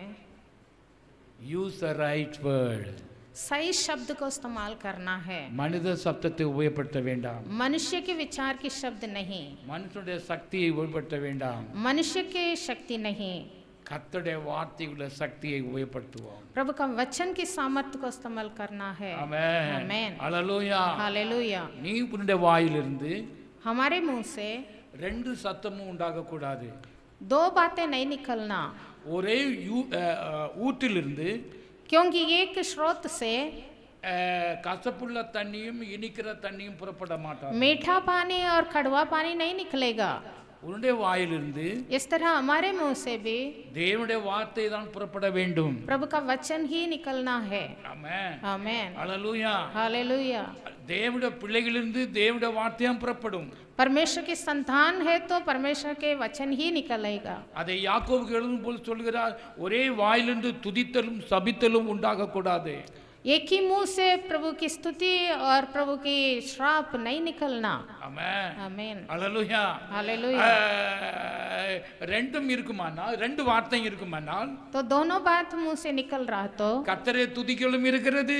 use the right word. सही शब्द को इस्तेमाल करना है, மனித சப்தத்தை உபயோகப்படுத்த வேண்டாம், मनुष्य के विचार की शब्द नहीं, மனுஷனுடைய சக்தியை உபயோகப்படுத்த வேண்டாம், मनुष्य की शक्ति नहीं, கர்த்தருடைய வார்த்தையுள்ள சக்தியை உபயோகப்படுத்துவோம். प्रभु का वचन की सामर्थ्य को इस्तेमाल करना है। ஆமென். आमेन। ஹalleluya. हालेलुया। நீ உன்னுடைய வாயிலிருந்து हमारे मुंह से ரெண்டு சத்தமும் உண்டாக கூடாது. दो बातें नहीं निकलना, ஒரே ஊற்றிலிருந்து क्योंकि एक स्रोत से கசப்புள்ள தண்ணியும் இனிக்கிற தண்ணியும் புறப்பட மாட்டாது. मीठा पानी और कड़वा पानी नहीं निकलेगा। உன்னுடைய வாயிலிருந்து इस तरह हमारे मुंह से भी தேவனுடைய வார்த்தை தான் புறப்பட வேண்டும். प्रभु का वचन ही निकलना है। ஆமென். आमेन। ஹalleluya. हालेलुया। தேவனுடைய பிள்ளைகளிலிருந்து தேவனுடைய வார்த்தையும் புறப்படும். परमेश्वर की संतान है तो परमेश्वर के वचन ही निकलेगा। அதை யாக்கோபுக்கு எழுதும் போது சொல்கிறார், ஒரே வாயிலிருந்து துதித்தலும் சபித்தலும் உண்டாக கூடாது. एक ही मुंह से प्रभु की स्तुति और प्रभु की श्राप नहीं निकलना। ஆமென். आमीन। ஹalleluya. हालेलुया। ரெண்டும் இருக்குமானால், ரெண்டு வார்த்தையும் இருக்குமானால், तो दोनों बात मुंह से निकल रहा तो கர்த்தரை துதிக்கலும் இருக்கிறது,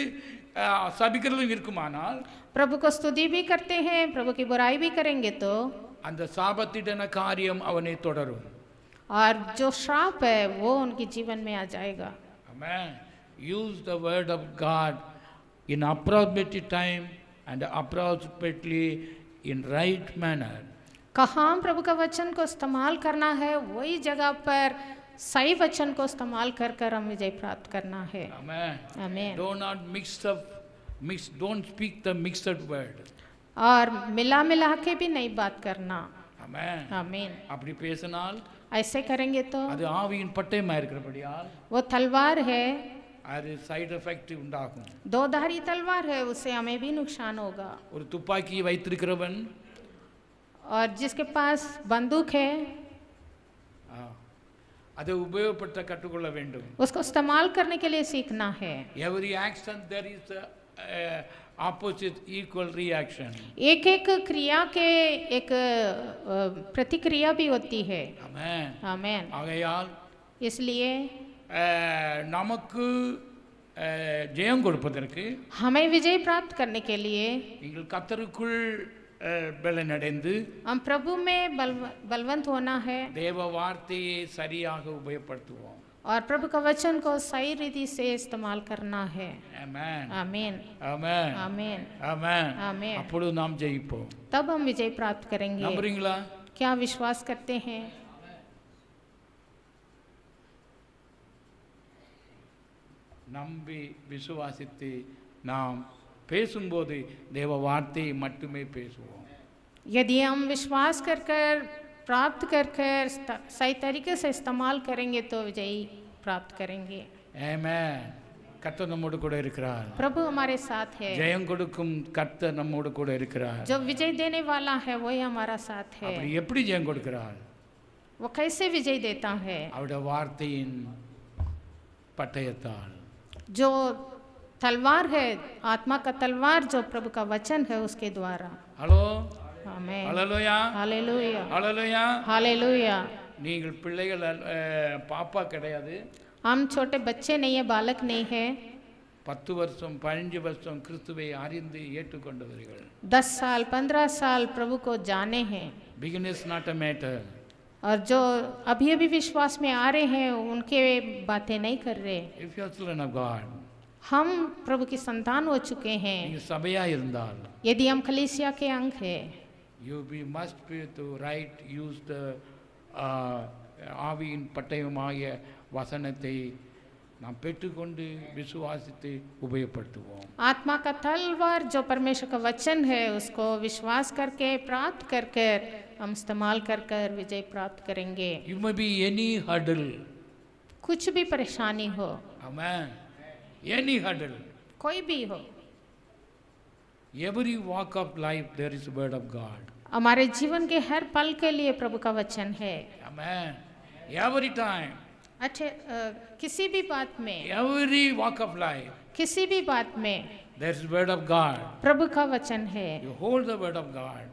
சபிக்கிறதும் இருக்குமானால், प्रभु को स्तुति भी करते हैं, प्रभु की बुराई भी करेंगे तो அந்த சாபத்திடன காரியம் அவனை தொடரும். और जो श्राप है वो उनके जीवन में आ जाएगा। Amen. Use the word of God in appropriate time and appropriately in right manner. कहाँ प्रभु का वचन को इस्तेमाल करना है, वही जगह पर सही वचन को इस्तेमाल कर कर हम विजय प्राप्त करना है। Amen. आमीन। Do not don't speak the mixed word. और मिला मिला के भी नहीं बात करना। ஆமென். आमीन। அப்படி பேசினால் ऐसे करेंगे तो அது ஆவியின் பட்டயமா இருக்கிறபடியால் वो तलवार है, அது சைடு எஃபெக்ட் உண்டாகும். दो धारी तलवार है, उससे हमें भी नुकसान होगा। ஒரு துப்பாக்கி வைத்திருக்கிறவன் और जिसके पास बंदूक है அதை உபயோகப்படுத்த கற்றுக்கொள்ள வேண்டும். उसको इस्तेमाल करने के लिए सीखना है। Every action there is opposite equal reaction. एक एक क्रिया के एक प्रतिक्रिया भी होती है। ஆமென். आमीन। ஆகையால் इसलिए நமக்கு ஜெயம் கொடுப்பதற்கு हमें विजय प्राप्त करने के लिए நீங்கள் கர்த்தருக்குள் பலனடைந்து हम प्रभु में बलवंत होना है தேவ வார்த்தையை சரியாக உபயோகப்படுத்துவோம். और प्रभु का वचन को सही रीति से इस्तेमाल करना है। ஆமென். आमीन। ஆமென். आमीन। ஆமென். आमीन। அப்பொழுது நாம் ஜெயிப்போம். तब हम विजय प्राप्त करेंगे। நம்புறீங்களா? क्या विश्वास करते हैं? நம்பி விசுவாசித்து நாம் பேசும்போது தேவ வார்த்தையை மட்டுமே பேசுவோம். यदि हम विश्वास कर कर प्राप्त कर कर सही तरीके से इस्तेमाल करेंगे तो विजयी प्राप्त करेंगे। ஆமென். கர்த்தர் நம்மோடு கூட இருக்கிறார். प्रभु हमारे साथ है। ஜெயம் கொடுக்கும் கர்த்தர் நம்மோடு கூட இருக்கிறார். जो विजय देने वाला है वही हमारा साथ है। அப்படி எப்படி ஜெயம் கொடுக்கிறார்? वो कैसे विजय देता है? அவருடைய வார்த்தையின் பட்டயத்தால். जो तलवार है, आत्मा का तलवार जो प्रभु का वचन है उसके द्वारा। ஹலோ. आमीन। ஹalleluya. हालेलुया। ஹalleluya. हालेलुया। நீங்கள் பிள்ளைகள் பாப்பா கிடையாது. हम छोटे बच्चे नहीं है, बालक नहीं है। 10 வருஷம் 15 வருஷம் கிறிஸ்துவை அறிந்து ஏற்றுக்கொண்டவர்கள். 10 साल 15 साल प्रभु को जाने हैं। Beginners not a matter. और जो अभी अभी विश्वास में आ रहे हैं उनके बातें नहीं कर रहे। If you are children of God, हम प्रभु की संतान हो चुके हैं। நீங்கள் சபையா இருந்தால் यदि हम कलीसिया के अंग है, you must be to right use the ஆவியின் பட்டயமாகிய வசனத்தை நாம் பெற்றுக்கொண்டு விசுவாசித்து உபயோகப்படுத்துவோம். आत्मा का तलवार जो परमेश्वर का वचन है उसको विश्वास करके प्राप्त कर कर हम इस्तेमाल कर कर विजय प्राप्त करेंगे। You may be any hurdle. कुछ भी परेशानी हो, Amen. Any hurdle. कोई भी हो, Every walk of life there is a word of God. हमारे जीवन के हर पल के लिए प्रभु का वचन है। Amen. Every time. अच्छे किसी भी बात में, Every walk of life किसी भी बात में there is word of God. प्रभु का वचन है। You hold the word of God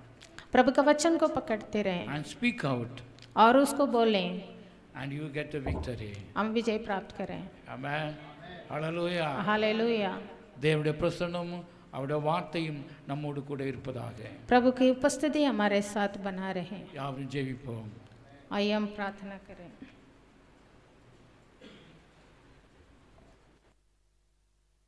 प्रभु का वचन को पकड़ते रहें and speak out और उसको बोलें, and you get a victory. हम विजय प्राप्त करें। Amen. Hallelujah. हालेलुया। தேவனுடைய பிரசன்னமும் அவருடைய வார்த்தையும் நம்மோடு கூட இருப்பதாக. प्रभु की उपस्थिति हमारे साथ बना रहे। யாவரும் ஜெபிப்போம். आइए हम प्रार्थना करें।